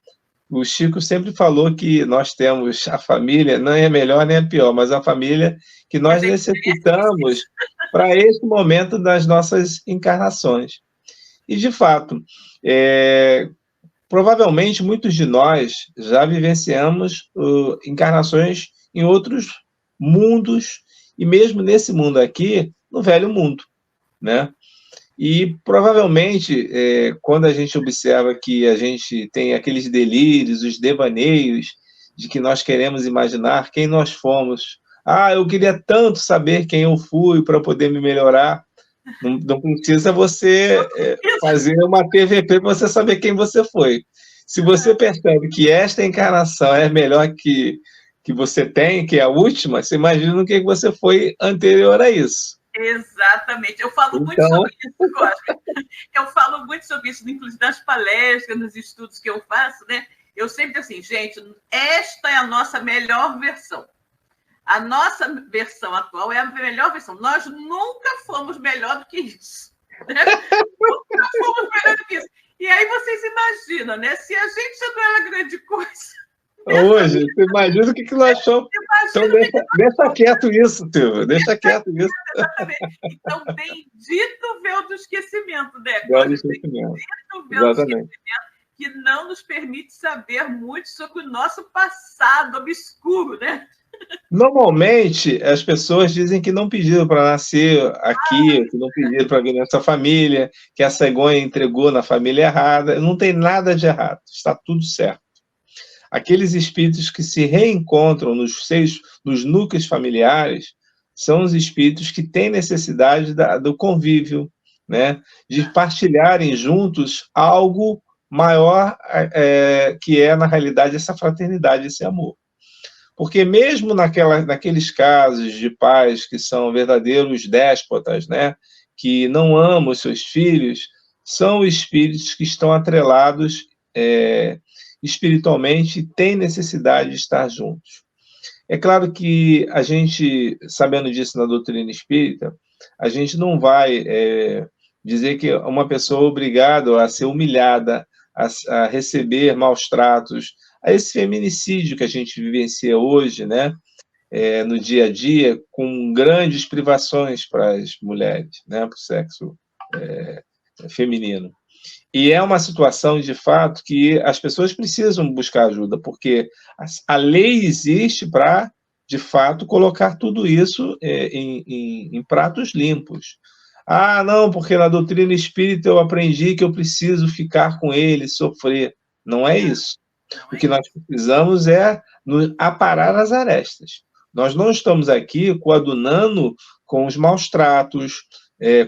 O Chico sempre falou que nós temos a família, não é melhor nem a pior, mas a família que nós necessitamos para esse momento das nossas encarnações. E, de fato, provavelmente muitos de nós já vivenciamos encarnações em outros mundos, e mesmo nesse mundo aqui, no velho mundo, né? E provavelmente, quando a gente observa que a gente tem aqueles delírios, os devaneios, de que nós queremos imaginar quem nós fomos. Eu queria tanto saber quem eu fui para poder me melhorar. Não precisa você fazer uma TVP para você saber quem você foi. Se você percebe que esta encarnação é a melhor que você tem, que é a última, você imagina o que você foi anterior a isso. Exatamente. Eu falo muito sobre isso, Cosme. Eu falo muito sobre isso, inclusive nas palestras, nos estudos que eu faço, né? Eu sempre digo assim, gente, esta é a nossa melhor versão. A nossa versão atual é a melhor versão. Nós nunca fomos melhor do que isso. Né? Nunca fomos melhor do que isso. E aí vocês imaginam, né? Se a gente já não era grande coisa. Hoje, você imagina o que nós somos. Então, deixa quieto isso, Silvia. Deixa quieto isso. Exatamente. Então, bendito véu do esquecimento, né? Véu do esquecimento. Bendito véu do esquecimento, que não nos permite saber muito sobre o nosso passado obscuro, né? Normalmente, as pessoas dizem que não pediram para nascer aqui, que não pediram para vir nessa família, que a cegonha entregou na família errada. Não tem nada de errado, está tudo certo. Aqueles espíritos que se reencontram nos núcleos familiares são os espíritos que têm necessidade do convívio, né? De partilharem juntos algo maior, que é, na realidade, essa fraternidade, esse amor. Porque mesmo naqueles casos de pais que são verdadeiros déspotas, né? Que não amam os seus filhos, são espíritos que estão atrelados espiritualmente e têm necessidade de estar juntos. É claro que a gente, sabendo disso na doutrina espírita, a gente não vai dizer que uma pessoa é obrigada a ser humilhada, a receber maus tratos, a esse feminicídio que a gente vivencia hoje, né, no dia a dia, com grandes privações para as mulheres, né, para o sexo feminino. E é uma situação, de fato, que as pessoas precisam buscar ajuda, porque a lei existe para, de fato, colocar tudo isso em pratos limpos. Ah, não, porque na doutrina espírita eu aprendi que eu preciso ficar com ele, sofrer. Não é isso. O que nós precisamos é aparar as arestas. Nós não estamos aqui coadunando com os maus tratos,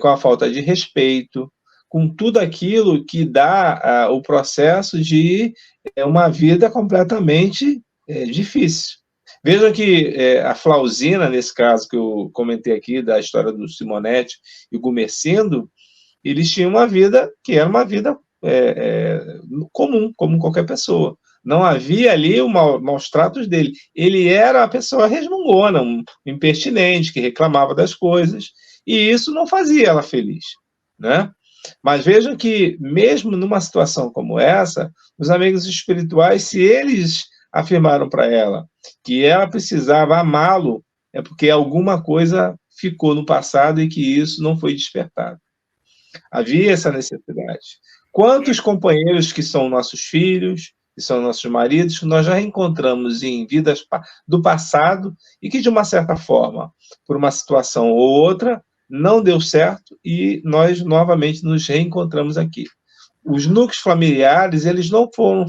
com a falta de respeito, com tudo aquilo que dá o processo de uma vida completamente difícil. Vejam que a Flauzina, nesse caso que eu comentei aqui, da história do Simonetti e o Gumersindo, eles tinham uma vida que era uma vida comum, como qualquer pessoa. Não havia ali maus tratos dele. Ele era a pessoa resmungona, um impertinente, que reclamava das coisas, e isso não fazia ela feliz, né? Mas vejam que, mesmo numa situação como essa, os amigos espirituais, se eles afirmaram para ela que ela precisava amá-lo, é porque alguma coisa ficou no passado e que isso não foi despertado. Havia essa necessidade. Quantos companheiros que são nossos filhos, que são nossos maridos, que nós já encontramos em vidas do passado e que, de uma certa forma, por uma situação ou outra, não deu certo e nós novamente nos reencontramos aqui. Os núcleos familiares, eles não foram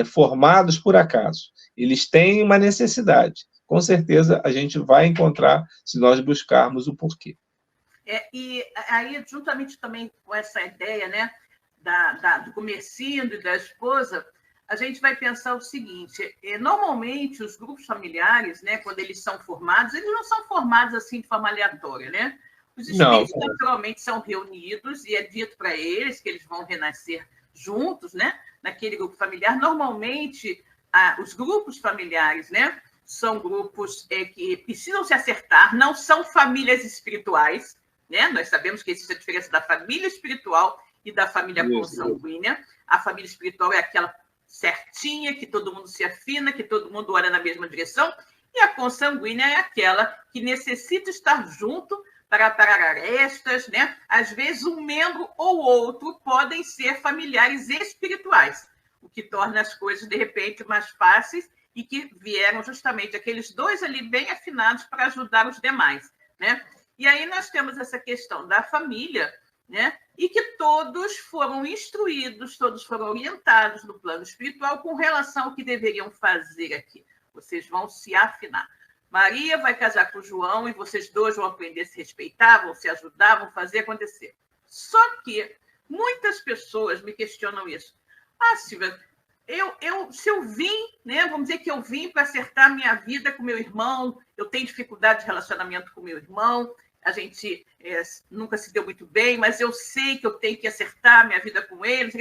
formados por acaso. Eles têm uma necessidade. Com certeza a gente vai encontrar se nós buscarmos o porquê. E aí, juntamente também com essa ideia, né, do Gumersindo e da esposa, a gente vai pensar o seguinte: normalmente os grupos familiares, né, quando eles são formados, eles não são formados assim de forma aleatória, né? Os espíritos naturalmente são reunidos e é dito para eles que eles vão renascer juntos, né, naquele grupo familiar. Normalmente, os grupos familiares, né, são grupos que precisam se acertar, não são famílias espirituais, né? Nós sabemos que existe a diferença da família espiritual e da família consanguínea. A família espiritual é aquela certinha, que todo mundo se afina, que todo mundo olha na mesma direção, e a consanguínea é aquela que necessita estar junto para parar arestas, né? Às vezes, um membro ou outro podem ser familiares espirituais, o que torna as coisas, de repente, mais fáceis e que vieram justamente aqueles dois ali bem afinados para ajudar os demais, né? E aí nós temos essa questão da família, né? E que todos foram instruídos, todos foram orientados no plano espiritual com relação ao que deveriam fazer aqui. Vocês vão se afinar. Maria vai casar com o João e vocês dois vão aprender a se respeitar, vão se ajudar, vão fazer acontecer. Só que muitas pessoas me questionam isso. Ah, Silvia, se eu vim, né, vamos dizer que eu vim para acertar minha vida com meu irmão, eu tenho dificuldade de relacionamento com meu irmão, a gente nunca se deu muito bem, mas eu sei que eu tenho que acertar minha vida com ele.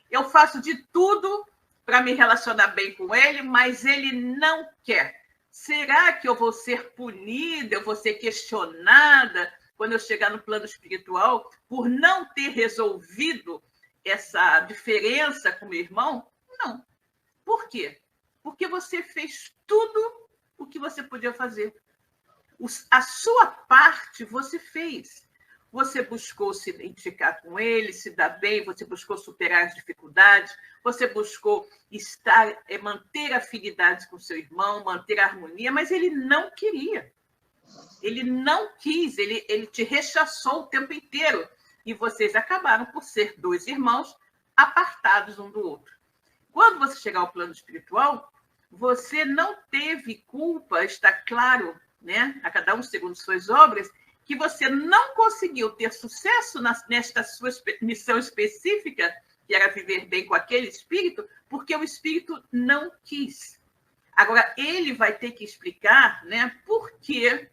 Eu faço de tudo para me relacionar bem com ele, mas ele não quer. Será que eu vou ser punida, eu vou ser questionada quando eu chegar no plano espiritual por não ter resolvido essa diferença com meu irmão? Não. Por quê? Porque você fez tudo o que você podia fazer. A sua parte você fez. Você buscou se identificar com ele, se dar bem, você buscou superar as dificuldades, você buscou manter afinidades com seu irmão, manter a harmonia, mas ele não queria. Ele não quis, ele te rechaçou o tempo inteiro. E vocês acabaram por ser dois irmãos apartados um do outro. Quando você chegar ao plano espiritual, você não teve culpa, está claro, né, a cada um segundo suas obras, que você não conseguiu ter sucesso nesta sua missão específica, que era viver bem com aquele espírito, porque o espírito não quis. Agora, ele vai ter que explicar, né, por que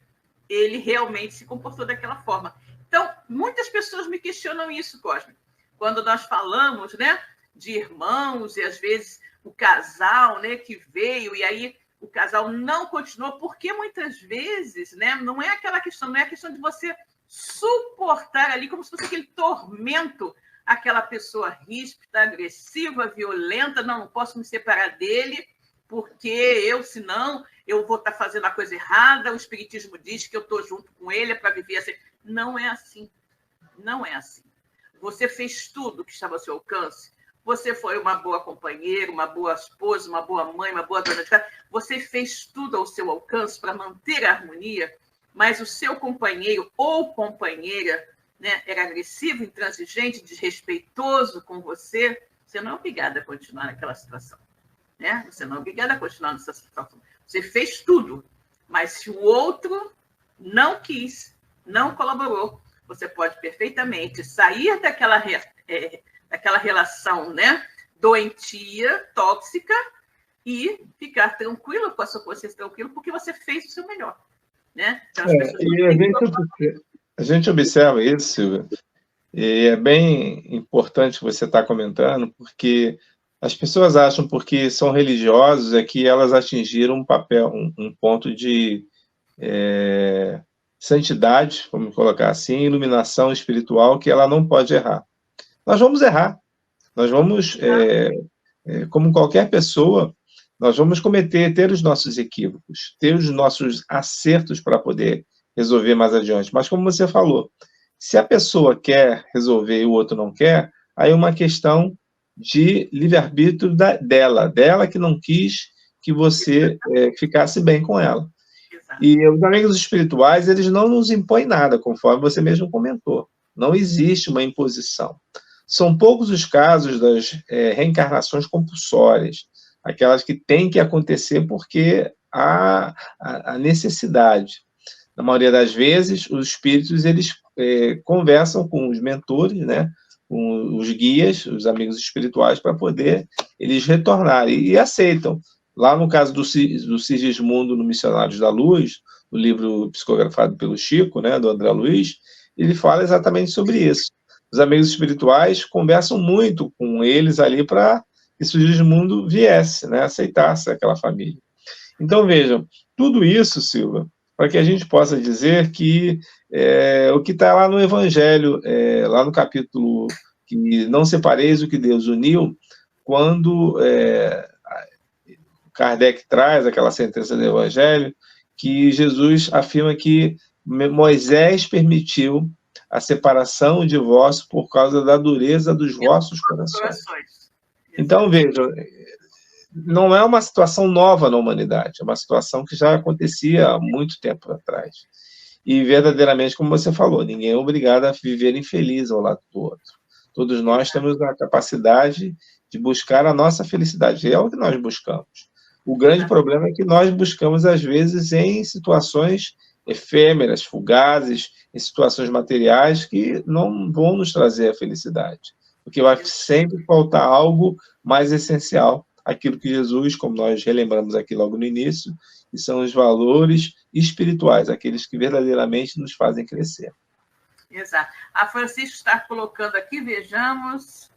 ele realmente se comportou daquela forma. Então, muitas pessoas me questionam isso, Cosme. Quando nós falamos, né, de irmãos, e às vezes o casal, né, que veio, e aí o casal não continuou, porque muitas vezes, né, não é aquela questão, não é a questão de você suportar ali, como se fosse aquele tormento, aquela pessoa ríspida, agressiva, violenta, não posso me separar dele, porque senão, eu vou estar fazendo a coisa errada, o Espiritismo diz que eu estou junto com ele para viver assim. Não é assim. Não é assim. Você fez tudo que estava ao seu alcance. Você foi uma boa companheira, uma boa esposa, uma boa mãe, uma boa dona de casa. Você fez tudo ao seu alcance para manter a harmonia, mas o seu companheiro ou companheira, né, era agressivo, intransigente, desrespeitoso com você. Você não é obrigada a continuar naquela situação. Né? Você não é obrigada a continuar nessa situação. Você fez tudo, mas se o outro não quis, não colaborou, você pode perfeitamente sair daquela relação, né, doentia, tóxica, e ficar tranquilo, com a sua consciência tranquila, porque você fez o seu melhor. Né? Então, a gente observa isso, Silvia, e é bem importante você estar comentando, porque as pessoas acham, porque são religiosos, é que elas atingiram um ponto de santidade, vamos colocar assim, iluminação espiritual, que ela não pode errar. Nós vamos errar. Nós vamos, como qualquer pessoa, nós vamos ter os nossos equívocos, ter os nossos acertos para poder resolver mais adiante. Mas, como você falou, se a pessoa quer resolver e o outro não quer, aí é uma questão de livre-arbítrio dela que não quis que você ficasse bem com ela. E os amigos espirituais, eles não nos impõem nada, conforme você mesmo comentou. Não existe uma imposição. São poucos os casos das reencarnações compulsórias, aquelas que têm que acontecer porque há a necessidade. Na maioria das vezes, os espíritos eles conversam com os mentores, né, com os guias, os amigos espirituais, para poder eles retornarem e aceitam. Lá no caso do Sigismundo no Missionários da Luz, no livro psicografado pelo Chico, né, do André Luiz, ele fala exatamente sobre isso. Os amigos espirituais conversam muito com eles ali para que Sigismundo viesse, né, aceitasse aquela família. Então, vejam, tudo isso, Silva, para que a gente possa dizer que o que está lá no Evangelho, lá no capítulo que não separeis o que Deus uniu, quando Kardec traz aquela sentença do Evangelho, que Jesus afirma que Moisés permitiu a separação, o divórcio, por causa da dureza dos vossos corações. Então, vejam, não é uma situação nova na humanidade, é uma situação que já acontecia há muito tempo atrás. E, verdadeiramente, como você falou, ninguém é obrigado a viver infeliz ao lado do outro. Todos nós temos a capacidade de buscar a nossa felicidade, é o que nós buscamos. O grande problema é que nós buscamos, às vezes, em situações efêmeras, fugazes, em situações materiais que não vão nos trazer a felicidade, porque vai sempre faltar algo mais essencial, aquilo que Jesus, como nós relembramos aqui logo no início, que são os valores espirituais, aqueles que verdadeiramente nos fazem crescer. Exato. A Francisca está colocando aqui, vejamos,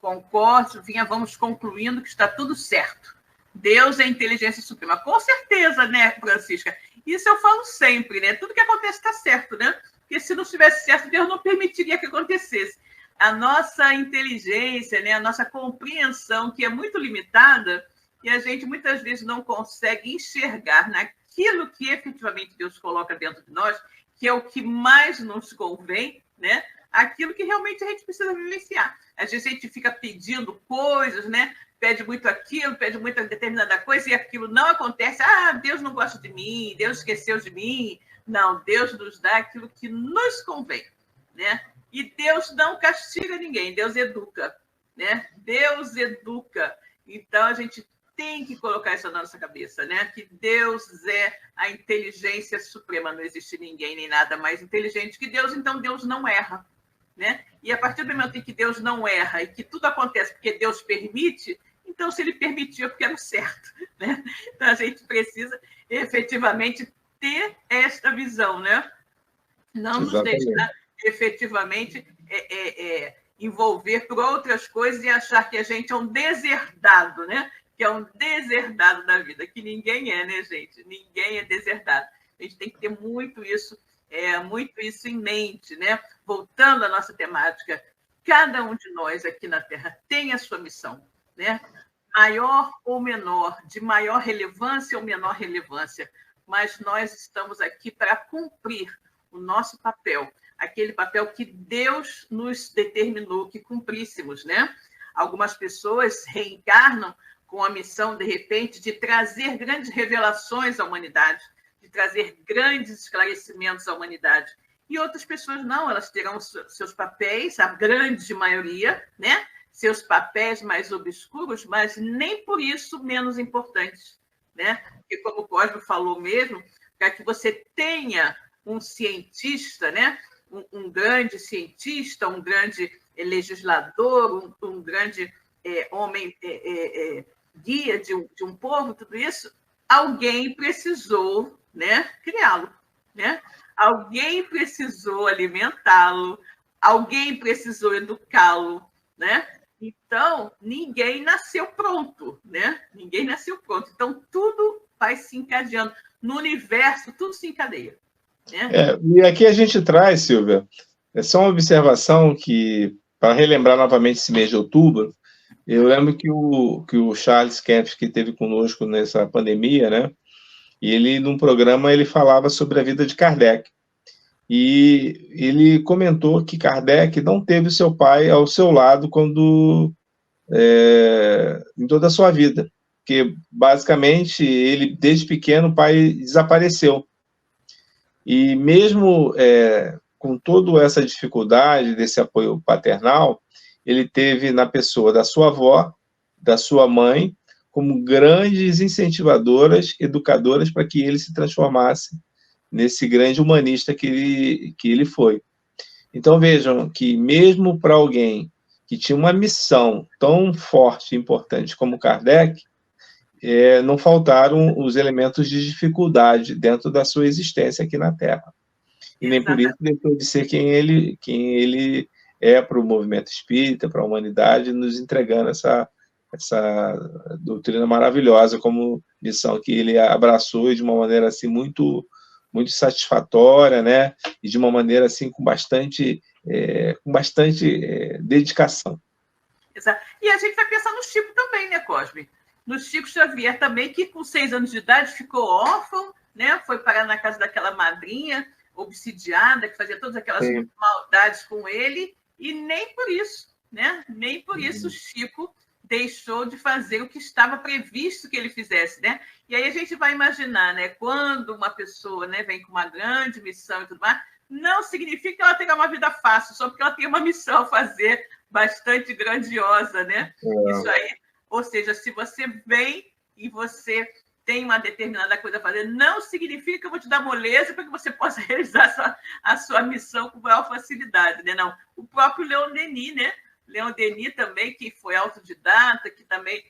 concordo, vamos concluindo que está tudo certo. Deus é a inteligência suprema. Com certeza, né, Francisca? Isso eu falo sempre, né? Tudo que acontece está certo, né? Porque se não estivesse certo, Deus não permitiria que acontecesse. A nossa inteligência, né, a nossa compreensão, que é muito limitada, e a gente muitas vezes não consegue enxergar naquilo que efetivamente Deus coloca dentro de nós, que é o que mais nos convém, né? Aquilo que realmente a gente precisa vivenciar. Às vezes a gente fica pedindo coisas, né? Pede muito aquilo, pede muita determinada coisa, e aquilo não acontece. Ah, Deus não gosta de mim, Deus esqueceu de mim. Não, Deus nos dá aquilo que nos convém, né? E Deus não castiga ninguém, Deus educa, né? Deus educa. Então, a gente tem que colocar isso na nossa cabeça, né? Que Deus é a inteligência suprema, não existe ninguém nem nada mais inteligente que Deus, então Deus não erra, né? E a partir do momento em que Deus não erra e que tudo acontece porque Deus permite, então se ele permitiu é porque era o certo, né? Então a gente precisa efetivamente ter esta visão, né? Não nos deixar efetivamente envolver por outras coisas e achar que a gente é um deserdado, né? Que é um deserdado da vida, que ninguém é, né, gente? Ninguém é deserdado. A gente tem que ter muito isso em mente, né? Voltando à nossa temática, cada um de nós aqui na Terra tem a sua missão, né? Maior ou menor, de maior relevância ou menor relevância, mas nós estamos aqui para cumprir o nosso papel, aquele papel que Deus nos determinou que cumpríssemos, né? Algumas pessoas reencarnam com a missão, de repente, de trazer grandes revelações à humanidade, de trazer grandes esclarecimentos à humanidade. E outras pessoas não, elas terão seus papéis, a grande maioria, né? Seus papéis mais obscuros, mas nem por isso menos importantes, né? Porque, como o Cosmo falou mesmo, para que você tenha um cientista, né? Um grande cientista, um grande legislador, um grande homem guia de um povo, tudo isso, alguém precisou, né, criá-lo, né? Alguém precisou alimentá-lo, alguém precisou educá-lo, né? Então, ninguém nasceu pronto, né? Ninguém nasceu pronto. Então, tudo vai se encadeando. No universo, tudo se encadeia. Né? E aqui a gente traz, Silvia, é só uma observação que, para relembrar novamente esse mês de outubro, eu lembro que o Charles Kempf, que esteve conosco nessa pandemia, né? E ele, num programa, ele falava sobre a vida de Kardec. E ele comentou que Kardec não teve seu pai ao seu lado em toda a sua vida. Porque, basicamente, ele, desde pequeno, o pai desapareceu. E mesmo com toda essa dificuldade desse apoio paternal, ele teve na pessoa da sua avó, da sua mãe, como grandes incentivadoras, educadoras, para que ele se transformasse nesse grande humanista que ele foi. Então, vejam que mesmo para alguém que tinha uma missão tão forte e importante como Kardec, não faltaram os elementos de dificuldade dentro da sua existência aqui na Terra. E nem por isso deixou de ser quem ele é para o movimento espírita, para a humanidade, nos entregando essa doutrina maravilhosa como missão que ele abraçou de uma maneira assim muito muito satisfatória, né? E de uma maneira assim com bastante dedicação. Exato. E a gente vai pensar no Chico também, né, Cosme? No Chico Xavier também, que com 6 anos de idade ficou órfão, né? Foi parar na casa daquela madrinha obsidiada, que fazia todas aquelas maldades com ele, e nem por isso, né? Nem por isso o Chico deixou de fazer o que estava previsto que ele fizesse, né? E aí a gente vai imaginar, né? Quando uma pessoa, né, vem com uma grande missão e tudo mais, não significa que ela tenha uma vida fácil, só porque ela tem uma missão a fazer bastante grandiosa, né? Isso aí. Ou seja, se você vem e você tem uma determinada coisa a fazer, não significa que eu vou te dar moleza para que você possa realizar a sua missão com maior facilidade, né? Não. O próprio Leon Denis, né? Leon Denis também, que foi autodidata, que também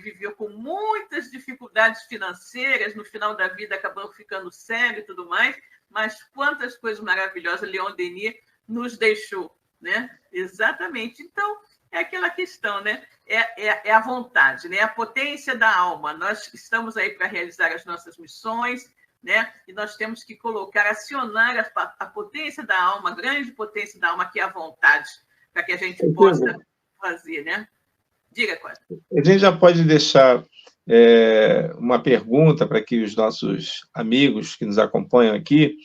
viveu com muitas dificuldades financeiras, no final da vida acabou ficando cego e tudo mais, mas quantas coisas maravilhosas Leon Denis nos deixou, né? Exatamente. Então, é aquela questão, né? É a vontade, né? A potência da alma. Nós estamos aí para realizar as nossas missões, né? E nós temos que colocar, acionar a potência da alma, a grande potência da alma, que é a vontade, para que a gente possa fazer, né? Diga, Cláudio. A gente já pode deixar uma pergunta para que os nossos amigos que nos acompanham aqui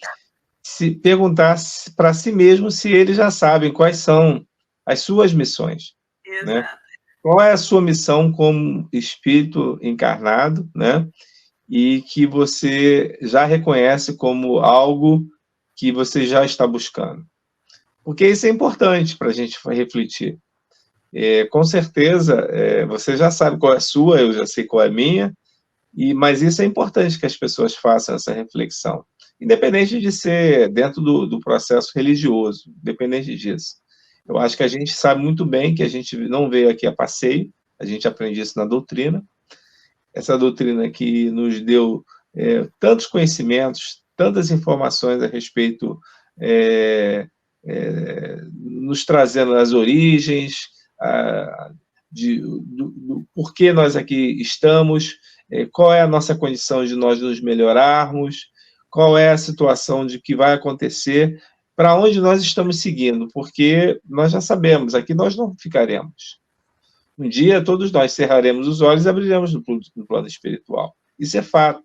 se perguntar para si mesmo se eles já sabem quais são as suas missões. Exato. Né? Qual é a sua missão como espírito encarnado, né? E que você já reconhece como algo que você já está buscando. Porque isso é importante para a gente refletir. Com certeza, você já sabe qual é a sua, eu já sei qual é a minha, mas isso é importante que as pessoas façam essa reflexão, independente de ser dentro do processo religioso, independente disso. Eu acho que a gente sabe muito bem que a gente não veio aqui a passeio, a gente aprende isso na doutrina, essa doutrina que nos deu tantos conhecimentos, tantas informações a respeito, nos trazendo as origens, do porquê nós aqui estamos, qual é a nossa condição de nós nos melhorarmos, qual é a situação de que vai acontecer, para onde nós estamos seguindo, porque nós já sabemos, aqui nós não ficaremos. Um dia todos nós cerraremos os olhos e abriremos no plano espiritual. Isso é fato.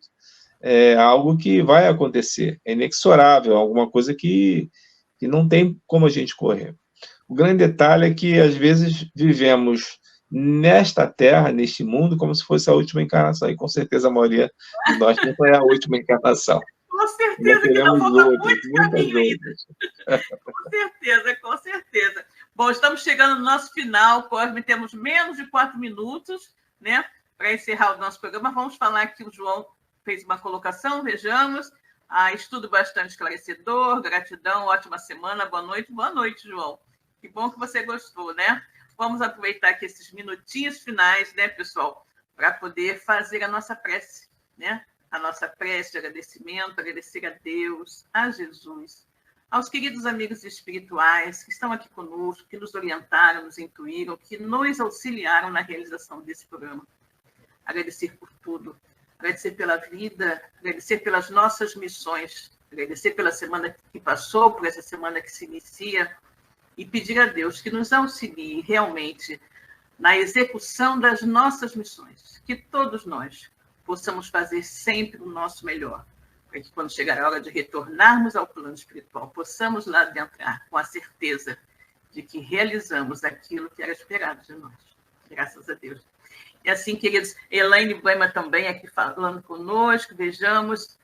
É algo que vai acontecer, é inexorável, é alguma coisa que não tem como a gente correr. O grande detalhe é que, às vezes, vivemos nesta terra, neste mundo, como se fosse a última encarnação, e com certeza a maioria de nós não é a última encarnação. Com certeza que não falta muito caminho ainda. Com certeza. Bom, estamos chegando no nosso final, Cosme, temos menos de 4 minutos, né, para encerrar o nosso programa. Vamos falar que o João fez uma colocação, vejamos. Estudo bastante esclarecedor, gratidão, ótima semana, boa noite, João. Que bom que você gostou, né? Vamos aproveitar aqui esses minutinhos finais, né, pessoal, para poder fazer a nossa prece, né? A nossa prece de agradecimento, agradecer a Deus, a Jesus, aos queridos amigos espirituais que estão aqui conosco, que nos orientaram, nos intuíram, que nos auxiliaram na realização desse programa. Agradecer por tudo, agradecer pela vida, agradecer pelas nossas missões, agradecer pela semana que passou, por essa semana que se inicia, e pedir a Deus que nos auxilie realmente na execução das nossas missões, que todos nós possamos fazer sempre o nosso melhor, para que quando chegar a hora de retornarmos ao plano espiritual, possamos lá adentrar com a certeza de que realizamos aquilo que era esperado de nós. Graças a Deus. E assim, queridos, Elaine Boema também aqui falando conosco, vejamos.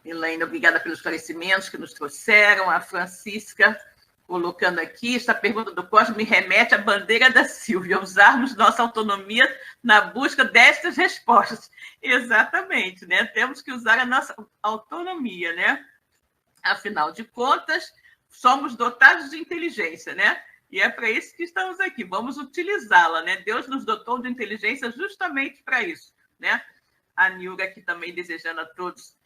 Elaine, obrigada pelos esclarecimentos que nos trouxeram. A Francisca colocando aqui, esta pergunta do Cosme me remete à bandeira da Silvia, usarmos nossa autonomia na busca destas respostas. Exatamente, né? Temos que usar a nossa autonomia, né? Afinal de contas, somos dotados de inteligência, né? E é para isso que estamos aqui, vamos utilizá-la, né? Deus nos dotou de inteligência justamente para isso, né? A Nilga aqui também desejando a todos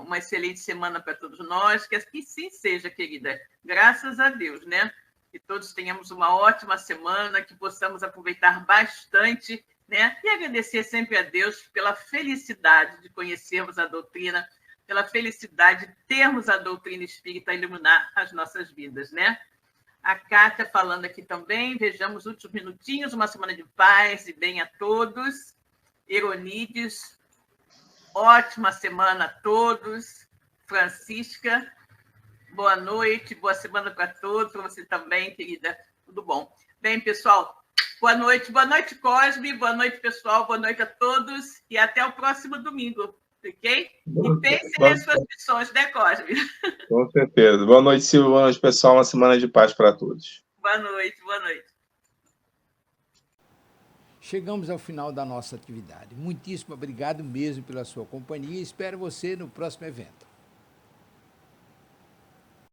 uma excelente semana para todos nós, que assim sim seja, querida, graças a Deus, né? Que todos tenhamos uma ótima semana, que possamos aproveitar bastante, né? E agradecer sempre a Deus pela felicidade de conhecermos a doutrina, pela felicidade de termos a doutrina espírita a iluminar as nossas vidas, né? A Cátia falando aqui também, vejamos últimos minutinhos, uma semana de paz e bem a todos. Eronides, ótima semana a todos. Francisca, boa noite, boa semana para todos, para você também, querida. Tudo bom. Bem, pessoal, boa noite, Cosme, boa noite, pessoal, boa noite a todos e até o próximo domingo, ok? E pensem nas suas missões, né, Cosme? Com certeza. Boa noite, Silvia, boa noite, pessoal, uma semana de paz para todos. Boa noite, boa noite. Chegamos ao final da nossa atividade. Muitíssimo obrigado mesmo pela sua companhia e espero você no próximo evento.